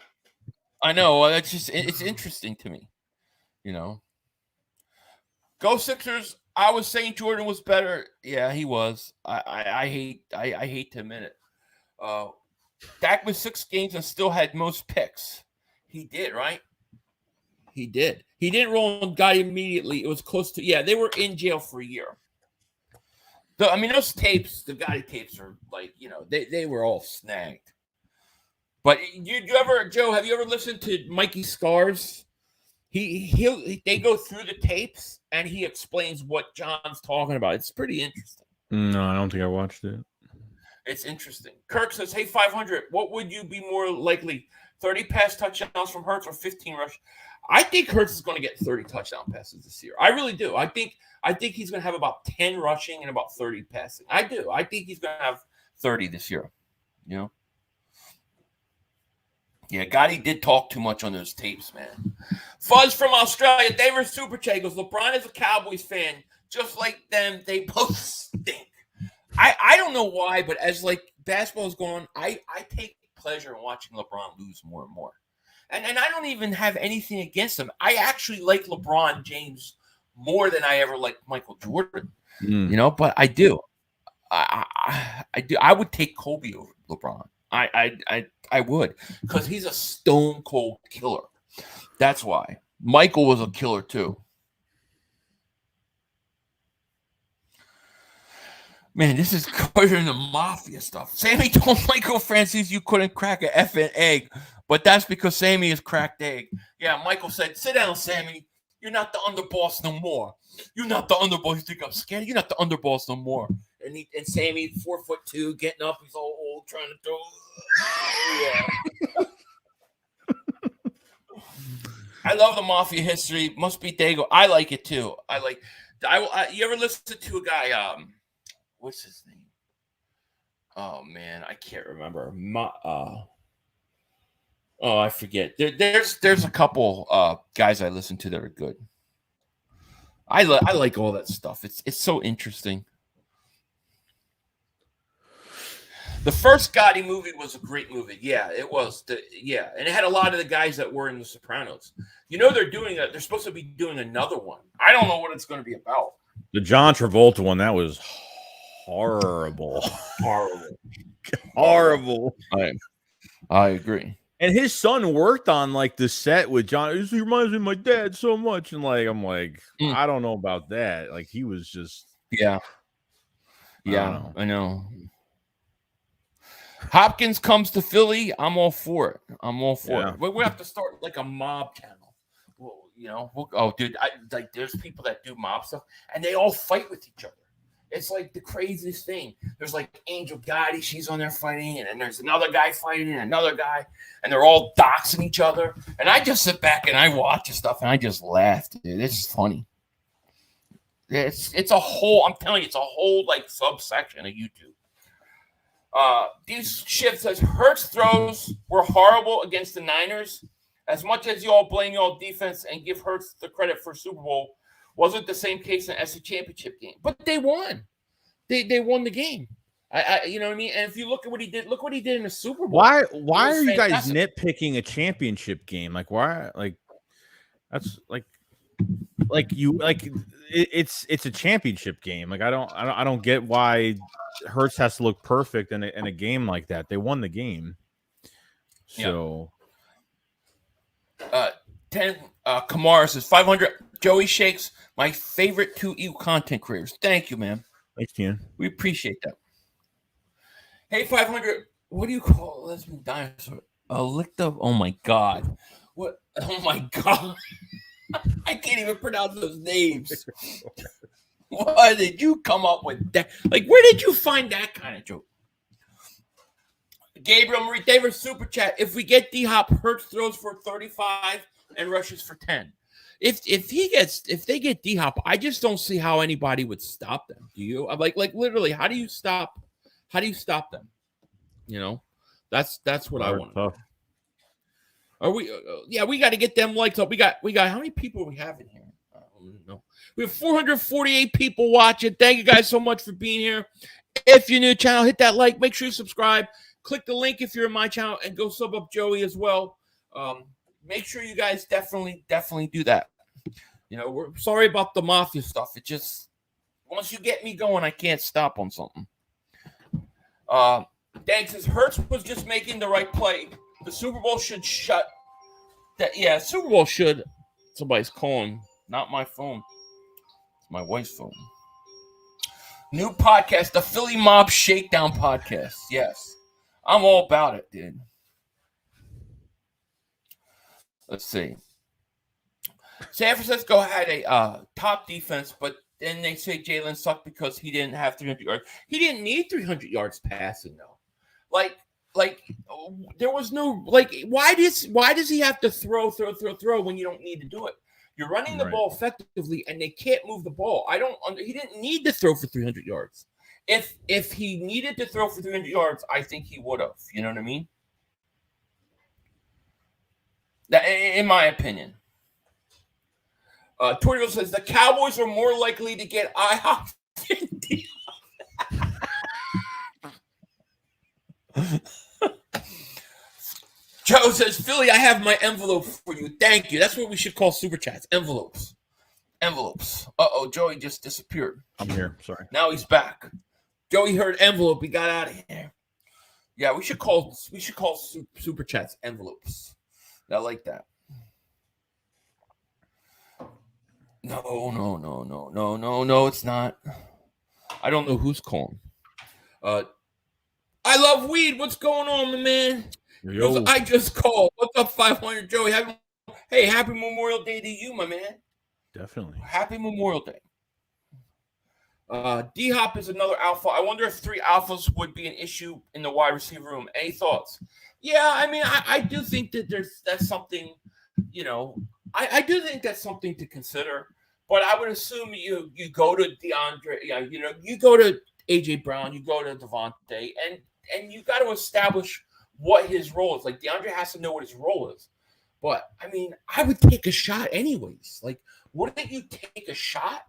I know. It's interesting to me, you know. Go Sixers. I was saying Jordan was better. Yeah, he was. I hate to admit it. Dak was 6 games and still had most picks. He did, right? He did. He didn't roll on Gotti immediately. It was close to, yeah, they were in jail for a year. Those tapes, the Gotti tapes are like, you know, they were all snagged. But Joe, have you ever listened to Mikey Scars? They go through the tapes and he explains what John's talking about. It's pretty interesting. No, I don't think I watched it. It's interesting. Kirk says, hey, 500, what would you be more likely, 30 pass touchdowns from Hurts or 15 rush? I think Hurts is going to get 30 touchdown passes this year. I really do. I think he's going to have about 10 rushing and about 30 passing. I do. I think he's going to have 30 this year. You know? Yeah, Gotti did talk too much on those tapes, man. Fuzz from Australia. They were super chat. Goes, LeBron is a Cowboys fan. Just like them, they both stink. I don't know why, but as like basketball is going on, I take pleasure in watching LeBron lose more and more. And I don't even have anything against him. I actually like LeBron James more than I ever liked Michael Jordan. You know, but I do. I do. I would take Kobe over LeBron. I would, because he's a stone cold killer. That's why. Michael was a killer too. Man, this is covering the mafia stuff. Sammy told Michael Francis you couldn't crack an effing egg, but that's because Sammy is cracked egg. Yeah, Michael said, sit down, Sammy. You're not the underboss no more. You're not the underboss. You think I'm scared? You're not the underboss no more. And Sammy, 4'2", getting up. He's all old, trying to throw. Yeah. I love the mafia history. Must be Dago. I like it too. You ever listen to a guy? What's his name? Oh man, I can't remember. Oh, I forget. There's a couple guys I listen to that are good. I like all that stuff. It's so interesting. The first Gotti movie was a great movie. Yeah, it was. And it had a lot of the guys that were in The Sopranos. You know, they're supposed to be doing another one. I don't know what it's going to be about. The John Travolta one, that was horrible. Horrible. I agree. And his son worked on like the set with John. He reminds me of my dad so much. And like, I'm like, I don't know about that. Like, he was just. Yeah. I know. Hopkins comes to Philly. I'm all for it. We have to start like a mob channel. Well, dude, there's people that do mob stuff and they all fight with each other. It's like the craziest thing. There's like Angel Gotti, she's on there fighting, and then there's another guy fighting and another guy, and they're all doxing each other. And I just sit back and I watch this stuff and I just laugh, dude. It's funny. It's a whole, I'm telling you, it's a whole like subsection of YouTube. These shit says Hurts throws were horrible against the Niners. As much as you all blame your defense and give Hurts the credit for Super Bowl, wasn't the same case in the SC championship game. But they won. They won the game. You know what I mean? And if you look at what he did, look what he did in the Super Bowl. Why are you guys nitpicking a championship game? Like, why? Like, that's it's a championship game. Like, I don't get why Hurts has to look perfect in a game like that. They won the game. So 10 Kamara says 500 JoeyShakes, my favorite 2E content creators. Thank you, man. Thanks, Ian. We appreciate that. Hey, 500, what do you call a lesbian dinosaur? A licked up. Oh my god. What? Oh my god. I can't even pronounce those names. Why did you come up with that? Like, where did you find that kind of joke? Gabriel Marie Davis super chat. If we get D-Hop, Hurts throws for 35 and rushes for 10. If they get D-Hop, I just don't see how anybody would stop them. Do you? I'm like literally, how do you stop them? You know, that's what I want to know. Are we? We got to get them likes up. We got. How many people are we have in here? I don't know. We have 448 people watching. Thank you guys so much for being here. If you're new to the channel, hit that like. Make sure you subscribe. Click the link if you're in my channel, and go sub up Joey as well. Make sure you guys definitely do that. You know, we're sorry about the mafia stuff. It just, once you get me going, I can't stop on something. Dan says Hurts was just making the right play. The Super Bowl should shut that. Yeah, Super Bowl should. Somebody's calling. Not my phone. It's my wife's phone. New podcast, the Philly Mob Shakedown podcast. Yes. I'm all about it, dude. Let's see. San Francisco had a top defense, but then they say Jalen sucked because he didn't have 300 yards. He didn't need 300 yards passing, though. Like there was no, why does he have to throw when you don't need to do it? You're running the ball effectively, and they can't move the ball. He didn't need to throw for 300 yards. If he needed to throw for 300 yards, I think he would have. You know what I mean? In my opinion. Torrio says the Cowboys are more likely to get IHOP than Joe says, Philly, I have my envelope for you. Thank you. That's what we should call super chats. Envelopes. Uh-oh, Joey just disappeared. I'm here. Sorry. Now he's back. Joey heard envelope. He got out of here. Yeah, we should call super chats envelopes. I like that. No, it's not. I don't know who's calling. I love weed. What's going on, my man? Yo. I just called. What's up, 500 Joey? Happy Memorial Day to you, my man. Definitely. Happy Memorial Day. D-Hop is another alpha. I wonder if 3 alphas would be an issue in the wide receiver room. Any thoughts? Yeah, I mean, I do think that that's something, you know, I do think that's something to consider. But I would assume you go to Deandre, you go to AJ Brown, you go to Devontae, and you got to establish what his role is. Like Deandre has to know what his role is. But I mean, I would take a shot anyways. Like, wouldn't you take a shot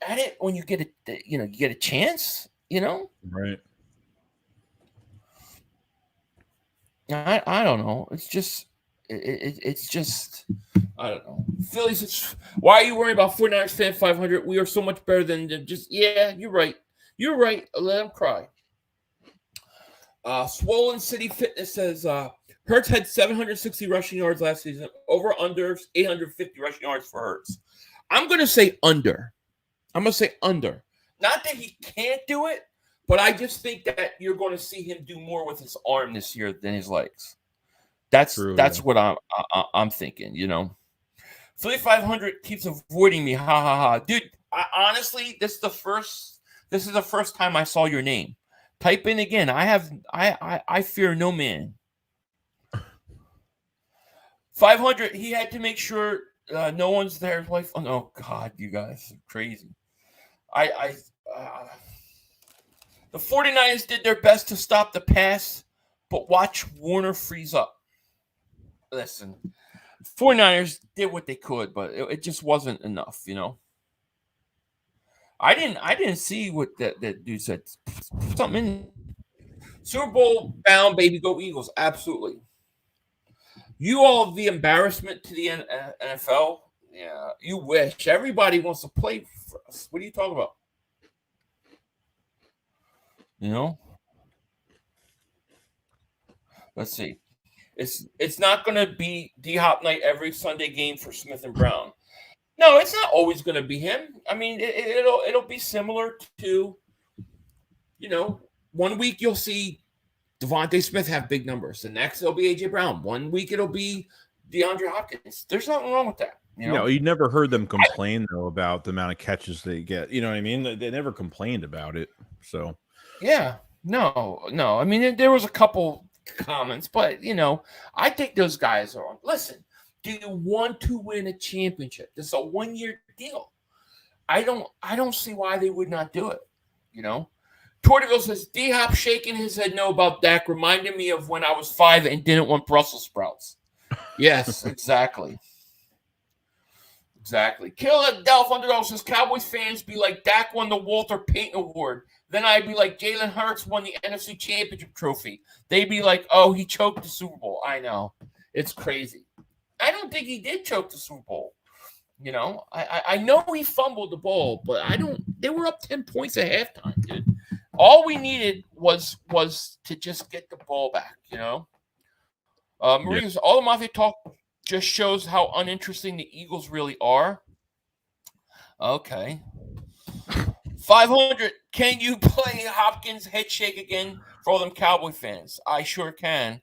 at it when you get you get a chance? Right. I don't know. It's just it's just I don't know. Phillies. Why are you worrying about 49ers fan 500? We are so much better than just. Yeah, you're right. You're right. Let them cry. Swollen City Fitness says Hurts had 760 rushing yards last season. Over under 850 rushing yards for Hurts. I'm gonna say under. Not that he can't do it, but I just think that you're going to see him do more with his arm this year than his legs. That's what I'm thinking. Philly 500 keeps avoiding me. Ha ha ha, dude. Honestly, this is the first time I saw your name. Type in again. I fear no man. 500. He had to make sure no one's there. Life. Oh God, you guys are crazy. The 49ers did their best to stop the pass, but watch Warner freeze up. Listen, 49ers did what they could, but it just wasn't enough, I didn't see what that dude said. Something in Super Bowl bound, baby, go Eagles. Absolutely. You all the embarrassment to the NFL. Yeah, you wish. Everybody wants to play for us. What are you talking about? Let's see. It's not going to be D-Hop night every Sunday game for Smith and Brown. No, it's not always going to be him. I mean, it'll be similar to, 1 week you'll see Devontae Smith have big numbers. The next it'll be AJ Brown. 1 week it'll be DeAndre Hopkins. There's nothing wrong with that. You never heard them complain though about the amount of catches they get. You know what I mean? They never complained about it. So yeah, no. I mean, there was a couple comments, but I think those guys are on. Listen, do you want to win a championship? This is a 1-year deal. I don't see why they would not do it. Tortiville says D-Hop shaking his head no about Dak reminded me of when I was 5 and didn't want Brussels sprouts. Yes, exactly. Exactly. Kill Delph Underdog says Cowboys fans be like Dak won the Walter Payton Award. Then I'd be like Jalen Hurts won the NFC Championship trophy. They'd be like, oh, he choked the Super Bowl. I know. It's crazy. I don't think he did choke the Super Bowl. I know he fumbled the ball, but they were up 10 points at halftime, dude. All we needed was to just get the ball back, Marie's all the Mafia talk just shows how uninteresting the Eagles really are. Okay. 500. Can you play Hopkins head shake again for all them Cowboy fans? I sure can.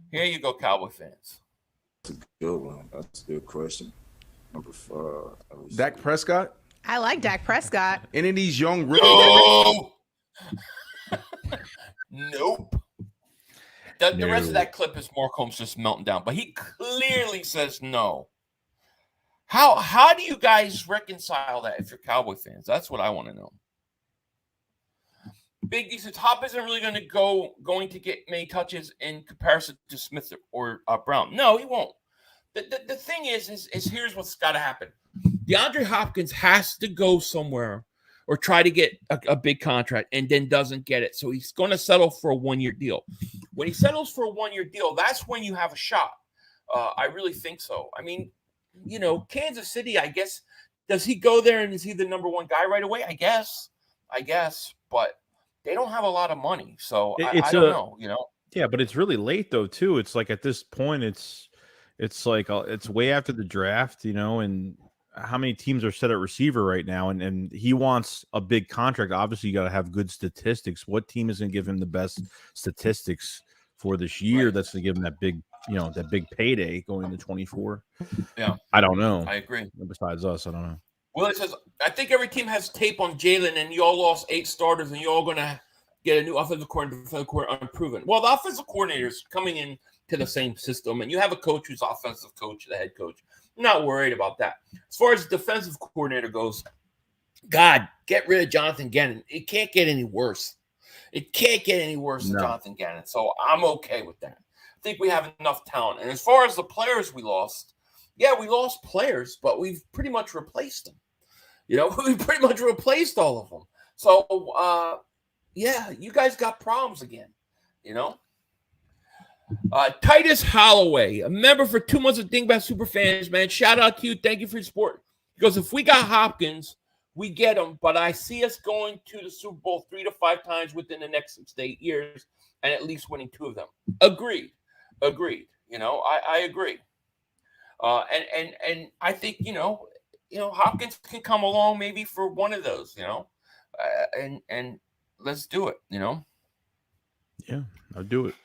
Here you go, Cowboy fans. That's a good one. That's a good question. Number 5. Dak Prescott? I like Dak Prescott. Any of these young rookies? No. Nope. The rest of that clip is Mark Holmes just melting down, but he clearly says no. How do you guys reconcile that if you're Cowboy fans? That's what I want to know. Big D says Hop isn't really going to get many touches in comparison to Smith or Brown. No, he won't. The thing is here's what's got to happen. DeAndre Hopkins has to go somewhere or try to get a big contract and then doesn't get it. So he's going to settle for a 1-year deal. When he settles for a 1-year deal, that's when you have a shot. I really think so. I mean, Kansas City, I guess, does he go there and is he the number 1 guy right away? I guess, but they don't have a lot of money. So I don't know, Yeah, but it's really late though, too. It's like at this point, it's like it's way after the draft, and how many teams are set at receiver right now, and he wants a big contract. Obviously, you got to have good statistics. What team is going to give him the best statistics for this year? Right. That's going to give him that big, that big payday going into 24. Yeah, I don't know. I agree. Besides us, I don't know. Well, it says I think every team has tape on Jalen, and you all lost 8 starters, and you're all going to get a new offensive coordinator, unproven. Well, the offensive coordinator's coming in to the same system, and you have a coach who's offensive coach, the head coach. I'm not worried about that. As far as the defensive coordinator goes, God, get rid of Jonathan Gannon. It can't get any worse. It can't get any worse than No. Jonathan Gannon. So I'm okay with that. I think we have enough talent. And as far as the players we lost, yeah, we lost players, but we've pretty much replaced them. We pretty much replaced all of them. So, yeah, you guys got problems again, Titus Holloway, a member for 2 months of Dingbat Superfans, man. Shout out to you. Thank you for your support. He goes, if we got Hopkins, we get him, but I see us going to the Super Bowl 3 to 5 times within the next 6 to 8 years and at least winning 2 of them. Agreed. I agree. And I think, Hopkins can come along maybe for one of those, and let's do it, Yeah, I'll do it.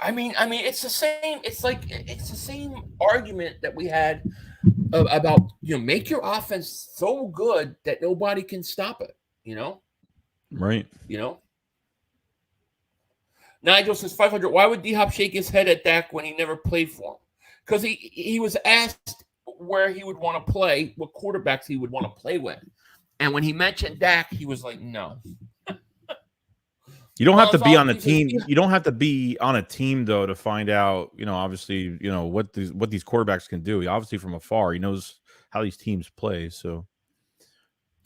I mean, it's the same. It's the same argument that we had about make your offense so good that nobody can stop it. Right. Nigel says 500. Why would D-Hop shake his head at Dak when he never played for him? Because he was asked where he would want to play, what quarterbacks he would want to play with, and when he mentioned Dak, he was like, no. You don't have to be on a team. You don't have to be on a team though to find out, obviously, what these quarterbacks can do. Obviously, from afar, he knows how these teams play. So,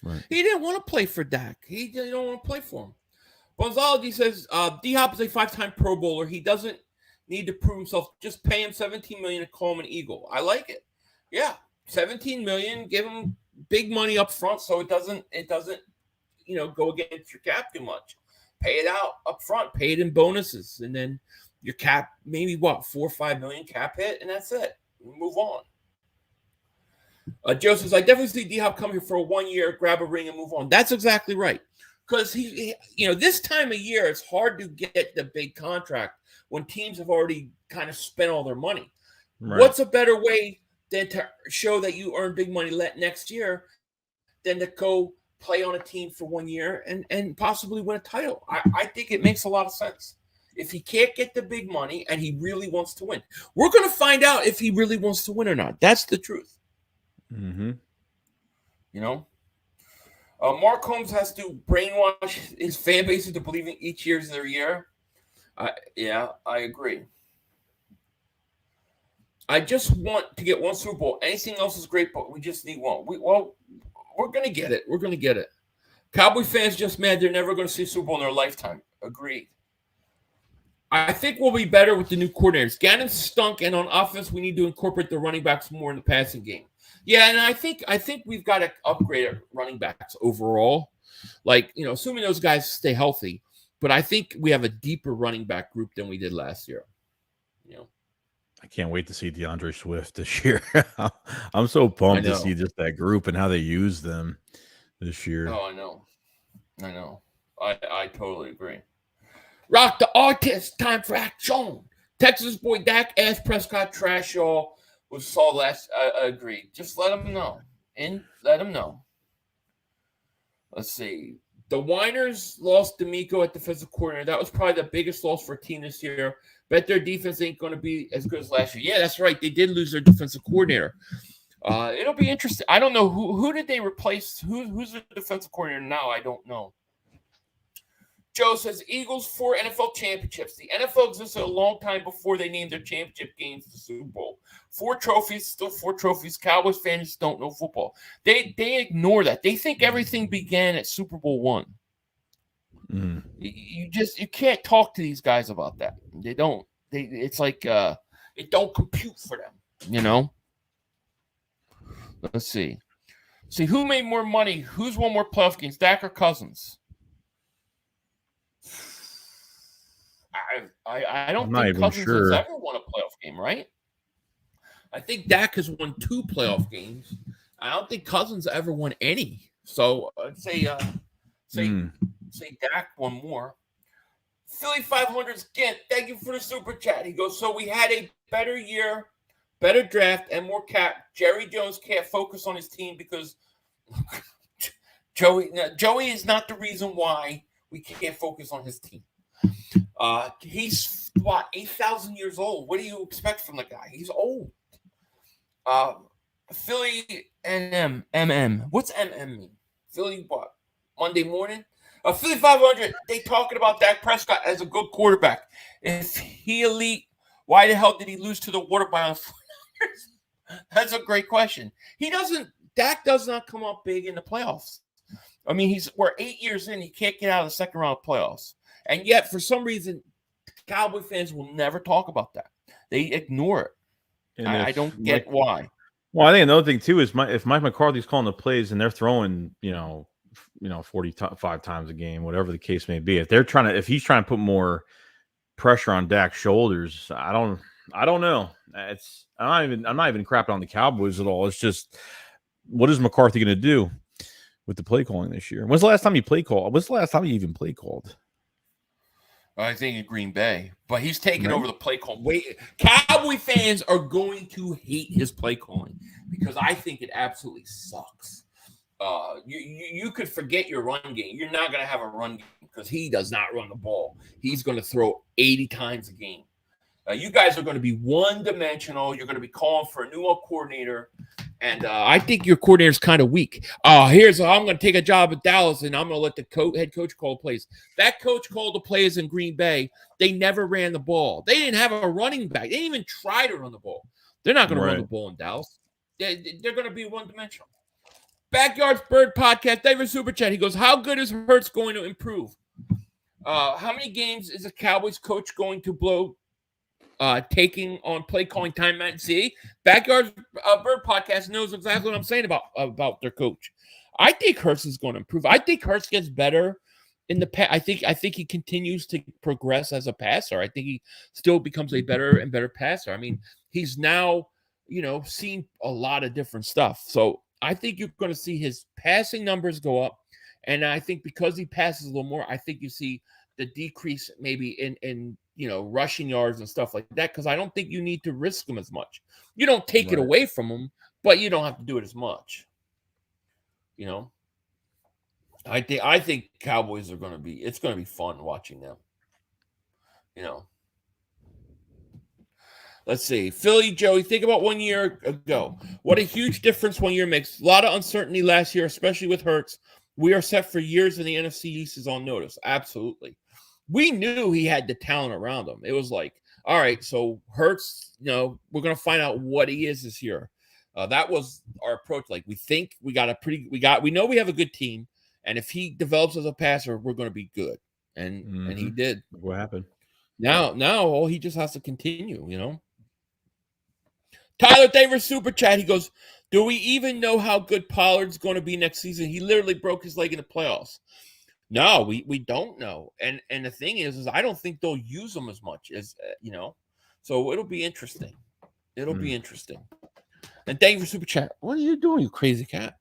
right. He didn't want to play for Dak. He didn't want to play for him. Bonzology says D-Hop is a 5-time Pro Bowler. He doesn't need to prove himself. Just pay him $17 million to call him an Eagle. I like it. Yeah, $17 million. Give him big money up front so it doesn't go against your cap too much. Pay it out up front, pay it in bonuses, and then your cap, maybe $4 or $5 million cap hit, and that's it. Move on. Joe says, I definitely see D-Hop come here for a 1 year, grab a ring, and move on. That's exactly right. Because he this time of year, it's hard to get the big contract when teams have already kind of spent all their money. Right. What's a better way than to show that you earn big money next year than to go play on a team for 1 year and possibly win a title? I think it makes a lot of sense. If he can't get the big money and he really wants to win, we're going to find out if he really wants to win or not. That's the truth. Mm-hmm. Mark Holmes has to brainwash his fan base into believing each year is their year. Yeah, I agree. I just want to get one Super Bowl. Anything else is great, but we just need one. We're going to get it. We're going to get it. Cowboy fans just mad they're never going to see Super Bowl in their lifetime. Agreed. I think we'll be better with the new coordinators. Gannon stunk, and on offense, we need to incorporate the running backs more in the passing game. Yeah, and I think we've got to upgrade our running backs overall. Assuming those guys stay healthy. But I think we have a deeper running back group than we did last year. I can't wait to see DeAndre Swift this year. I'm so pumped to see just that group and how they use them this year. Oh, I know. I totally agree. Rock the artist. Time for action. Texas boy Dak asked Prescott trash y'all. Was saw last. I agree. Just let him know. Let him know. Let's see. The Winers lost D'Amico at defensive coordinator. That was probably the biggest loss for a team this year. Bet their defense ain't going to be as good as last year. Yeah, that's right. They did lose their defensive coordinator. It'll be interesting. I don't know who did they replace. Who's the defensive coordinator now? I don't know. Joe says Eagles 4 NFL championships. The NFL existed a long time before they named their championship games the Super Bowl. 4 trophies, still 4 trophies. Cowboys fans don't know football. They ignore that. They think everything began at Super Bowl 1. Mm. You can't talk to these guys about that. They don't. It's like it don't compute for them. Let's see. See who made more money. Who's won more playoff games, Dak or Cousins? I don't think Cousins has ever won a playoff game, right? I think Dak has won 2 playoff games. I don't think Cousins ever won any. So I'd say Dak won more. Philly 500's Kent, thank you for the super chat. He goes, so we had a better year, better draft, and more cap. Jerry Jones can't focus on his team because Joey is not the reason why we can't focus on his team. He's 8,000 years old. What do you expect from the guy? He's old. Philly MM. What's MM mean? Philly what? Monday morning? Philly 500, they talking about Dak Prescott as a good quarterback. If he elite, why the hell did he lose to the water boy? That's a great question. Dak does not come up big in the playoffs. I mean, we're 8 years in, he can't get out of the second round of playoffs. And yet, for some reason, Cowboy fans will never talk about that. They ignore it. I don't get why. Well, I think another thing too is if Mike McCarthy's calling the plays and they're throwing, 45 times a game, whatever the case may be. If he's trying to put more pressure on Dak's shoulders, I don't know. I'm not even crapping on the Cowboys at all. It's just, what is McCarthy going to do with the play calling this year? When's the last time he play called? When's the last time he even play called? I think in Green Bay, but he's taking over the play call. Cowboy fans are going to hate his play calling because I think it absolutely sucks. You could forget your run game. You're not going to have a run game because he does not run the ball. He's going to throw 80 times a game. You guys are going to be one-dimensional. You're going to be calling for a new coordinator, and I think your coordinator is kind of weak. I'm going to take a job at Dallas, and I'm going to let the head coach call plays. That coach called the plays in Green Bay. They never ran the ball. They didn't have a running back. They didn't even try to run the ball. They're not going to run the ball in Dallas. They're going to be one-dimensional. Backyard's Bird Podcast, David Super Chat. He goes, how good is Hurts going to improve? How many games is a Cowboys coach going to blow taking on play calling time? See, Backyard Bird Podcast knows exactly what I'm saying about their coach. I think Hurts is going to improve. I think Hurts gets better in the past. I think he continues to progress as a passer. I think he still becomes a better and better passer. I mean, he's now, seen a lot of different stuff. So I think you're going to see his passing numbers go up. And I think because he passes a little more, I think you see the decrease maybe in rushing yards and stuff like that, because I don't think you need to risk him as much. You don't take it away from him, but you don't have to do it as much. I think Cowboys are going to be, it's going to be fun watching them. Let's see. Philly, Joey, think about 1 year ago. What a huge difference 1 year makes. A lot of uncertainty last year, especially with Hurts. We are set for years, and the NFC East is on notice. Absolutely. We knew he had the talent around him. It was like, all right, so Hurts, we're going to find out what he is this year. That was our approach. Like, we think we know we have a good team, and if he develops as a passer, we're going to be good. And he did. What happened? Now he just has to continue, Tyler Davis Super Chat. He goes, do we even know how good Pollard's going to be next season? He literally broke his leg in the playoffs. No, we don't know. And the thing is I don't think they'll use him as much as, so it'll be interesting. It'll be interesting. And thank you for Super Chat. What are you doing, you crazy cat?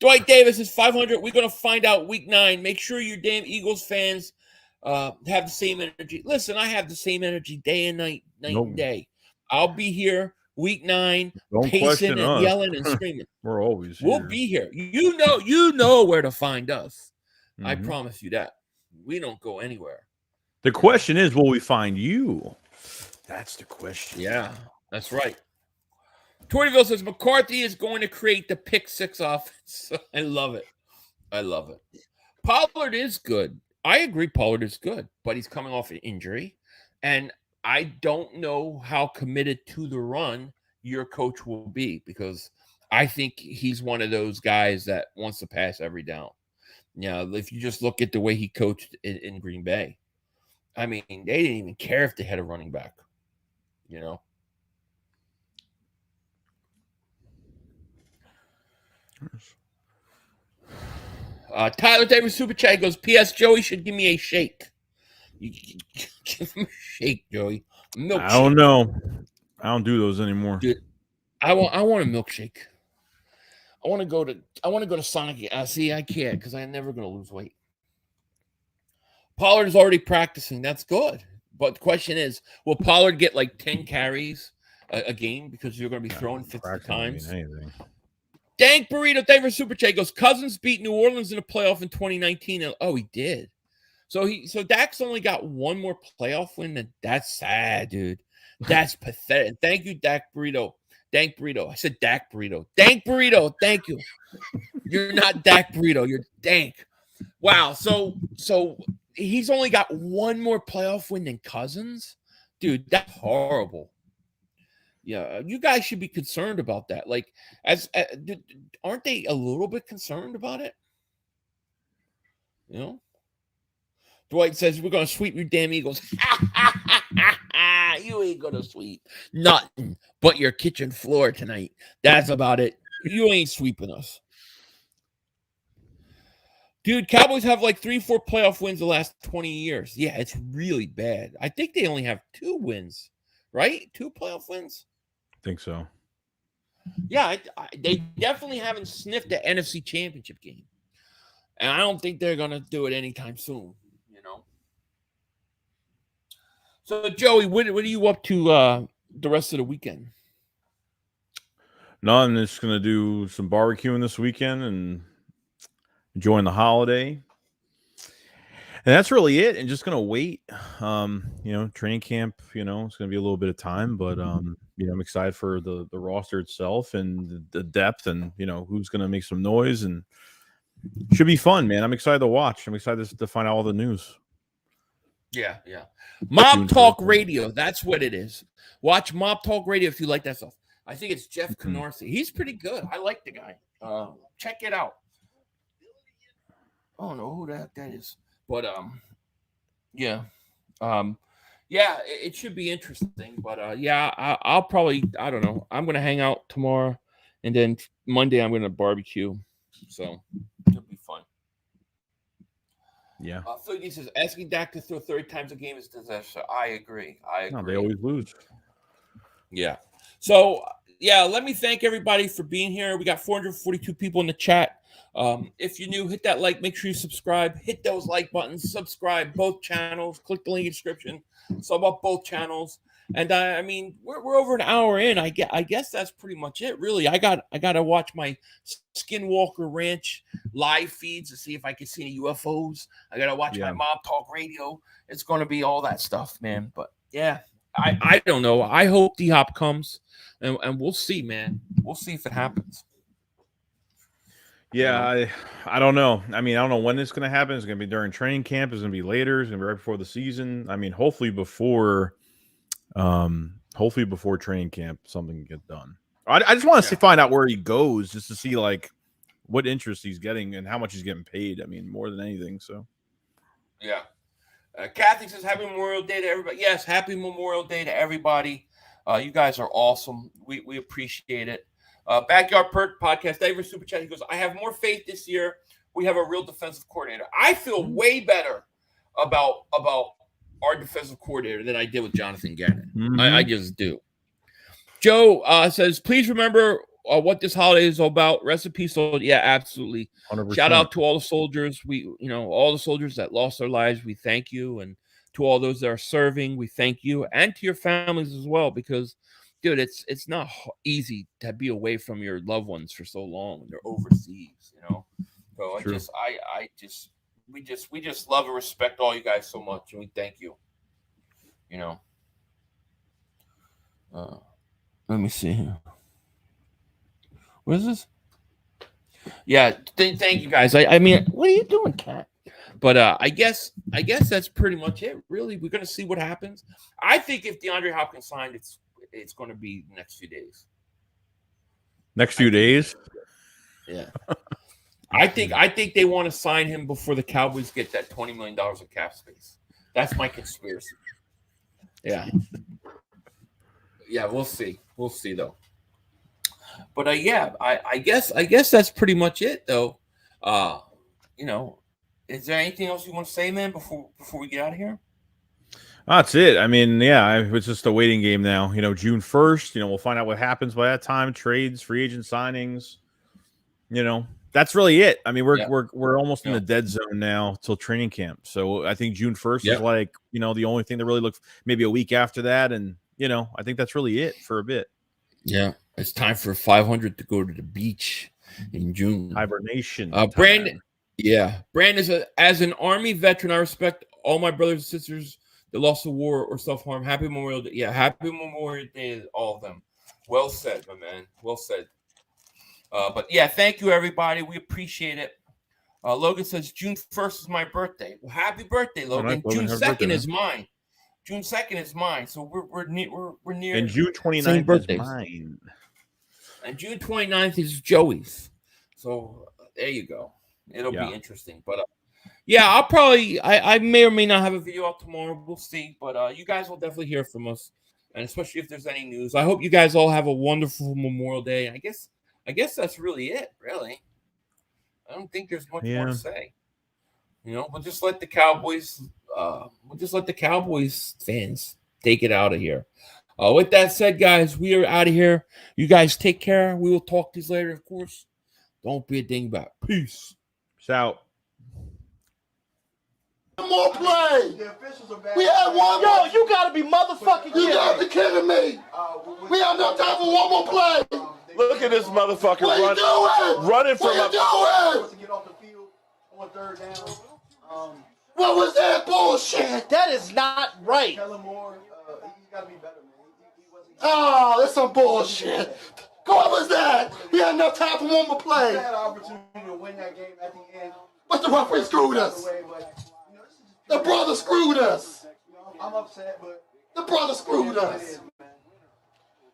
Dwight Davis is 500. We're going to find out week 9. Make sure you damn Eagles fans have the same energy. Listen, I have the same energy day and night and day. I'll be here week 9, pacing and yelling and screaming. We're always here. We'll be here. You know where to find us. I promise you that. We don't go anywhere. The question is, will we find you? That's the question. Yeah, that's right. Tortyville says McCarthy is going to create the pick 6 offense. I love it. Pollard is good. I agree Pollard is good, but he's coming off an injury. And I don't know how committed to the run your coach will be, because I think he's one of those guys that wants to pass every down. If you just look at the way he coached in Green Bay, I mean, they didn't even care if they had a running back, Tyler Davis Super Chat goes, P.S. Joey should give me a shake. You give him a shake, Joey. Milkshake. I don't know. I don't do those anymore. Dude, I want a milkshake. I want to go to Sonic. See, I can't because I'm never going to lose weight. Pollard is already practicing. That's good. But the question is, will Pollard get like 10 carries a game because you're going to be throwing 50 times? Dank Burrito, thank you for Super Chat. Goes, Cousins beat New Orleans in a playoff in 2019. Oh, he did. So Dak's only got one more playoff win. That's sad, dude. That's pathetic. And thank you, Dak Burrito. Dank Burrito. I said Dak Burrito. Dank Burrito. Thank you. You're not Dak Burrito. You're Dank. Wow. So he's only got one more playoff win than Cousins? Dude, that's horrible. Yeah, you guys should be concerned about that. Like, aren't they a little bit concerned about it? You know? Dwight says, we're going to sweep your damn Eagles. You ain't going to sweep nothing but your kitchen floor tonight. That's about it. You ain't sweeping us. Dude, Cowboys have like 3-4 playoff wins the last 20 years. Yeah, it's really bad. I think they only have 2 wins, right? 2 playoff wins? I think so. Yeah, they definitely haven't sniffed the NFC Championship game. And I don't think they're going to do it anytime soon, you know? So, Joey, what are you up to the rest of the weekend? No, I'm just going to do some barbecuing this weekend and enjoying the holiday. And that's really it. And just going to wait. Training camp, it's going to be a little bit of time. But, I'm excited for the roster itself and the depth and, who's going to make some noise. And should be fun, man. I'm excited to watch. I'm excited to find out all the news. Yeah. Mob Talk Radio. That's what it is. Watch Mob Talk Radio if you like that stuff. I think it's Jeff Canorsi. He's pretty good. I like the guy. Check it out. I don't know who the heck that is. But, it should be interesting. But, I'll probably, I don't know. I'm going to hang out tomorrow. And then Monday I'm going to barbecue. So, it'll be fun. Yeah. Philly says, asking Dak to throw 30 times a game is disaster. I agree. No, they always lose. Yeah. So, let me thank everybody for being here. We got 442 people in the chat. If you're new, hit that like. Make sure you subscribe. Hit those like buttons. Subscribe both channels. Click the link in the description. Sub up both channels. And we're over an hour in. I guess that's pretty much it. Really, I got to watch my Skinwalker Ranch live feeds to see if I can see any UFOs. I got to watch my Mob Talk Radio. It's going to be all that stuff, man. But yeah, I don't know. I hope D-Hop comes, and we'll see, man. We'll see if it happens. Yeah, I don't know. I don't know when it's going to happen. It's going to be during training camp. It's going to be later. It's going to be right before the season. Hopefully before training camp, something can get done. I just want to find out where he goes, just to see like what interest he's getting and how much he's getting paid. More than anything. So, yeah. Kathy says, "Happy Memorial Day to everybody." Yes, Happy Memorial Day to everybody. You guys are awesome. We appreciate it. Backyard Perk Podcast, David Super Chat. He goes, "I have more faith this year. We have a real defensive coordinator." I feel way better about our defensive coordinator than I did with Jonathan Gannon. Mm-hmm. I just do. Joe says, "Please remember what this holiday is all about. Rest in peace." So yeah, absolutely. 100%. Shout out to all the soldiers. All the soldiers that lost their lives. We thank you, and to all those that are serving, we thank you, and to your families as well, because, dude, it's not easy to be away from your loved ones for so long. They're overseas, So True. we just love and respect all you guys so much, and we thank you. Let me see here. What is this? Yeah, thank you guys. What are you doing, Kat? But I guess that's pretty much it. Really, we're gonna see what happens. I think if DeAndre Hopkins signed, it's going to be the next few days. Next few days? Yeah. I think they want to sign him before the Cowboys get that $20 million of cap space. That's my conspiracy. Yeah. Yeah, we'll see. We'll see, though. But I guess that's pretty much it, though. Is there anything else you want to say, man, before we get out of here? That's it. It's just a waiting game now. June 1st, we'll find out what happens by that time. Trades, free agent signings. That's really it. We're almost in the dead zone now till training camp. So I think June 1st is like, the only thing that really looks, maybe a week after that. And, I think that's really it for a bit. Yeah. It's time for 500 to go to the beach in June. Hibernation. Brandon. Yeah. Brandon, as an Army veteran, I respect all my brothers and sisters that lost the war or self-harm. Happy Memorial Day. Yeah, happy Memorial Day to all of them. Well said, my man. Well said. But yeah, thank you, everybody. We appreciate it. Logan says June 1st is my birthday. Well, happy birthday, Logan. Logan. June Happy 2nd birthday, is mine. June 2nd is mine. So we're near. And June 29th same is birthdays. mine. And June 29th is Joey's. So there you go. It'll be interesting. But yeah, I may or may not have a video out tomorrow. We'll see. But you guys will definitely hear from us. And especially if there's any news. I hope you guys all have a wonderful Memorial Day. I guess that's really it, really. I don't think there's much more to say. We'll just let the Cowboys fans take it out of here. With that said, guys, we are out of here. You guys take care. We will talk to you later, of course. Don't be a dingbat. Peace. Peace out. One more play. We had one more. Yo, you gotta be motherfucking You kidding gotta me. be kidding me. We have no time for one more play. Look at this motherfucker What are you doing? running from What are you doing? What was that bullshit? That is not right. Oh, that's some bullshit. What was that? We had enough time for one more play. But the referee screwed us. The brother screwed us. I'm upset, but The brother screwed us.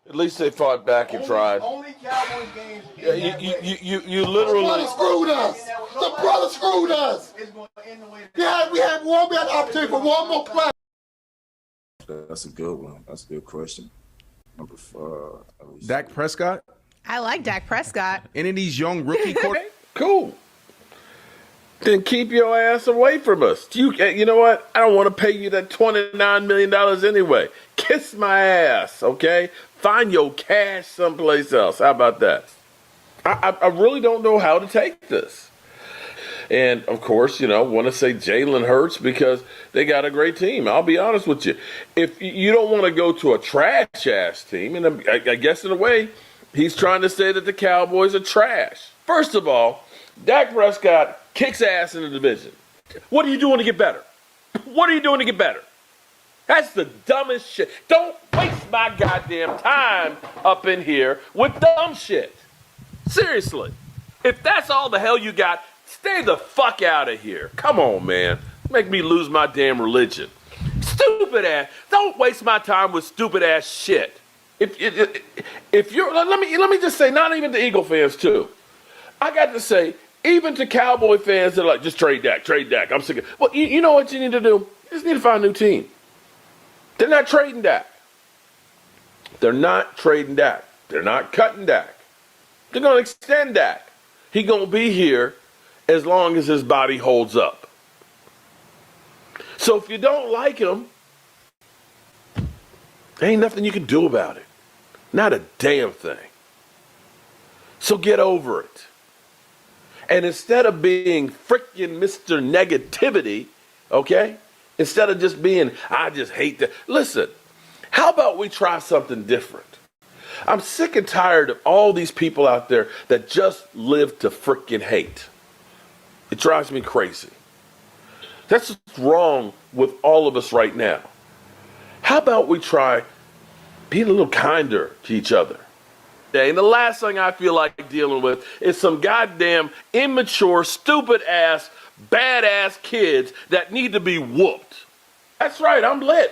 At least they fought back and tried. only Cowboys games. Yeah, you The brother literally. screwed us. The brother screwed us. It's going to end the way. We had an opportunity for one more play. That's a good one. That's a good question. Number 5. Dak Prescott? I like Dak Prescott. Any of these young rookie quarterbacks? Cool. Then keep your ass away from us. You know what? I don't want to pay you that $29 million anyway. Kiss my ass, okay? Find your cash someplace else. How about that? I really don't know how to take this. And, of course, want to say Jalen Hurts because they got a great team. I'll be honest with you. If you don't want to go to a trash-ass team, and I guess in a way, he's trying to say that the Cowboys are trash. First of all, Dak Prescott kicks ass in the division. What are you doing to get better? What are you doing to get better? That's the dumbest shit. Don't waste my goddamn time up in here with dumb shit. Seriously. If that's all the hell you got, stay the fuck out of here. Come on, man. Make me lose my damn religion. Stupid ass. Don't waste my time with stupid ass shit. If you're, let me just say, not even the Eagle fans too. I got to say, even to Cowboy fans that are like, just trade Dak. I'm sick of it. Well, you know what you need to do? You just need to find a new team. They're not trading Dak. They're not trading Dak. They're not cutting Dak. They're going to extend Dak. He's going to be here as long as his body holds up. So if you don't like him, there ain't nothing you can do about it. Not a damn thing. So get over it. And instead of being freaking Mr. Negativity, okay? Instead of just being, I just hate that. Listen, how about we try something different? I'm sick and tired of all these people out there that just live to freaking hate. It drives me crazy. That's what's wrong with all of us right now. How about we try being a little kinder to each other? And the last thing I feel like dealing with is some goddamn immature, stupid-ass, badass kids that need to be whooped. That's right, I'm lit.